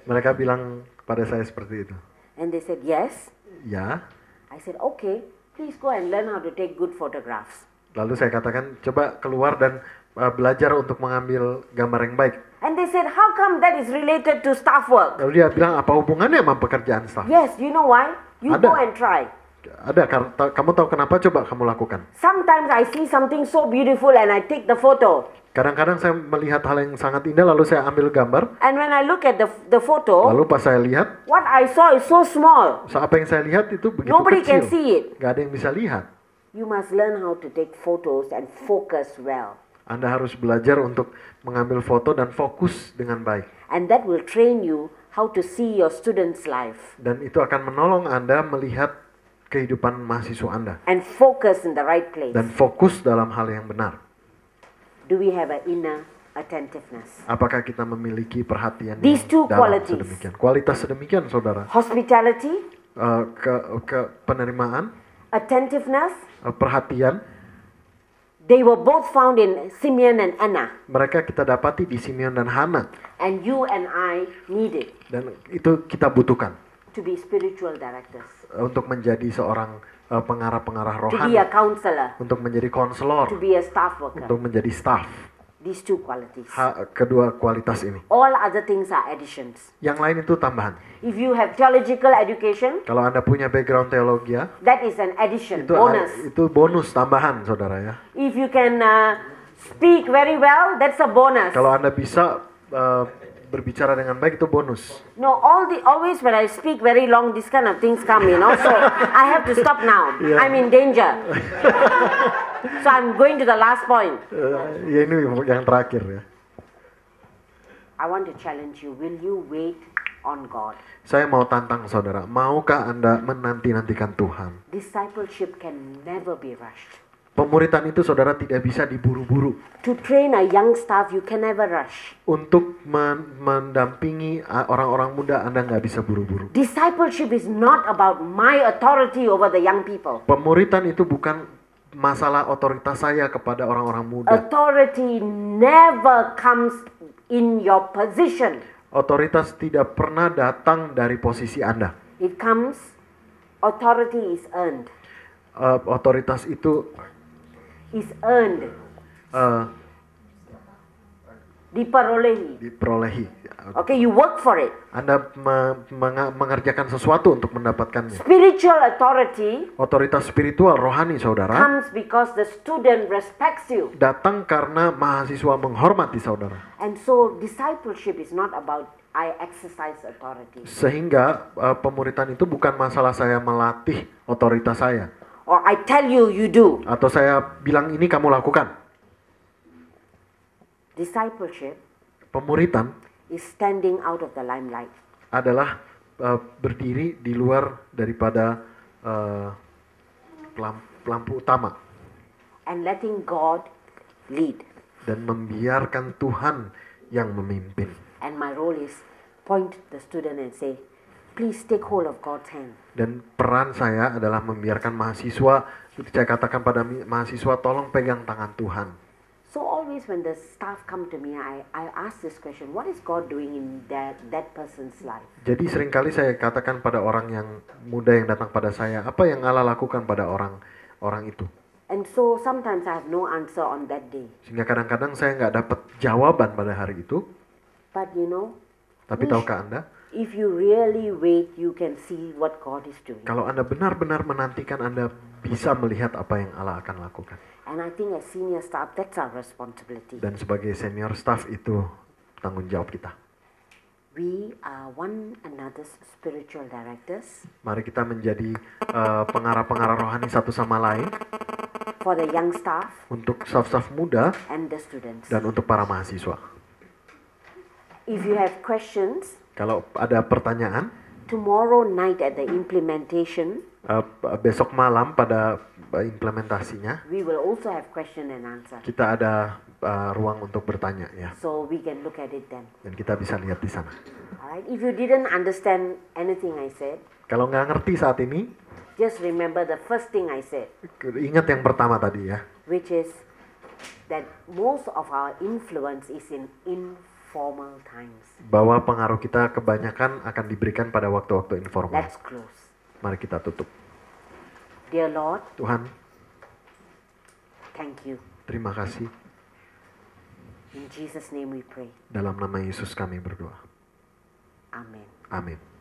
mereka bilang kepada saya seperti itu. And they said, yes. Ya. I said, okay, please go and learn how to take good photographs. Lalu saya katakan, coba keluar dan belajar untuk mengambil gambar yang baik. And they said, how come that is related to staff work? Lalu dia bilang, apa hubungannya sama pekerjaan staff? Yes, you know why? You Ada. go and try. Ada, kamu tahu kenapa? Coba kamu lakukan. Sometimes I see something so beautiful and I take the photo. Kadang-kadang saya melihat hal yang sangat indah, lalu saya ambil gambar. And when I look at the photo, Lalu pas saya lihat, what I saw is so small. apa yang saya lihat itu begitu Nobody kecil. can see it. Gak ada yang bisa lihat. You must learn how to take photos and focus well. Anda harus belajar untuk mengambil foto dan fokus dengan baik. And that will train you how to see your students' life. Dan itu akan menolong Anda melihat kehidupan mahasiswa Anda. And focus in the right place. Dan fokus dalam hal yang benar. Do we have an inner attentiveness? Apakah kita memiliki perhatian These yang two dalam qualities. sedemikian? Kualitas sedemikian, saudara. Hospitality, Ke penerimaan, attentiveness, perhatian. they were both found in Simeon and Anna. Mereka kita dapati di Simeon dan Hana. And you and I need it Dan itu kita butuhkan to be spiritual directors, untuk menjadi seorang pengarah-pengarah to be rohani, a counselor, untuk menjadi konselor, to be a staff untuk worker. menjadi staff. These two qualities. Kedua kualitas ini. All other things are additions. Yang lain itu tambahan. If you have theological education, Kalau Anda punya background teologi, ya, that is an addition, itu bonus. itu bonus tambahan, saudara, ya. If you can speak very well, that's a bonus. Kalau Anda bisa berbicara dengan baik, itu bonus. No, always when I speak very long, this kind of things come, So I have to stop now. Yeah. I'm in danger. So I'm going to the last point. Ya, ini yang terakhir, ya. I want to challenge you. Will you wait on God? Saya mau tantang saudara, maukah Anda menanti-nantikan Tuhan? Discipleship can never be rushed. Pemuritan itu saudara tidak bisa diburu-buru. To train a young staff, you can never rush. Untuk mendampingi orang-orang muda, Anda nggak bisa buru-buru. Discipleship is not about my authority over the young people. Pemuritan itu bukan masalah otoritas saya kepada orang-orang muda. Authority never comes in your position. Otoritas tidak pernah datang dari posisi Anda. It comes, authority is earned. Otoritas itu Is earned. Diperolehi. Oke, you work for it. Anda mengerjakan sesuatu untuk mendapatkannya. Spiritual authority Otoritas spiritual rohani saudara comes because the student respects you. datang karena mahasiswa menghormati saudara. And so discipleship is not about I exercise authority. Sehingga pemuritan itu bukan masalah saya melatih otoritas saya. Or I tell you, you do. Atau saya bilang ini kamu lakukan. Discipleship Pemuritan is standing out of the limelight. adalah berdiri di luar daripada lampu utama. And letting God lead. Dan membiarkan Tuhan yang memimpin. And my role is point the student and say, please take hold of God's hand. Dan peran saya adalah membiarkan mahasiswa, saya katakan pada mahasiswa, tolong pegang tangan Tuhan. So always when the staff come to me, I ask this question, what is God doing in that person's life? Jadi seringkali saya katakan pada orang yang muda yang datang pada saya, apa yang Allah lakukan pada orang itu. And so sometimes I have no answer on that day. Sehingga kadang-kadang saya nggak dapat jawaban pada hari itu. But Tapi tahukah Anda? if you really wait, you can see what God is doing. Kalau Anda benar-benar menantikan, Anda bisa melihat apa yang Allah akan lakukan. And I think as senior staff, that's our responsibility. Dan sebagai senior staff itu tanggung jawab kita. We are one another's spiritual directors. Mari kita menjadi pengarah-pengarah rohani satu sama lain. For the young staff. Untuk staff-staff muda. And the students. Dan untuk para mahasiswa. If you have questions. Kalau ada pertanyaan. tomorrow night at the implementation, besok malam pada implementasinya we will also have question and answer. kita ada ruang untuk bertanya ya, So we can look at it then. dan kita bisa lihat di sana. Alright, if you didn't understand anything I said, Kalau nggak ngerti saat ini, just remember the first thing I said, ingat yang pertama tadi ya, which is that most of our influence is in informal times. bahwa pengaruh kita kebanyakan akan diberikan pada waktu-waktu informal. Let's close. Mari kita tutup. Dear Lord, Tuhan, thank you. terima kasih. In Jesus' name we pray. Dalam nama Yesus kami berdoa. Amen. Amin.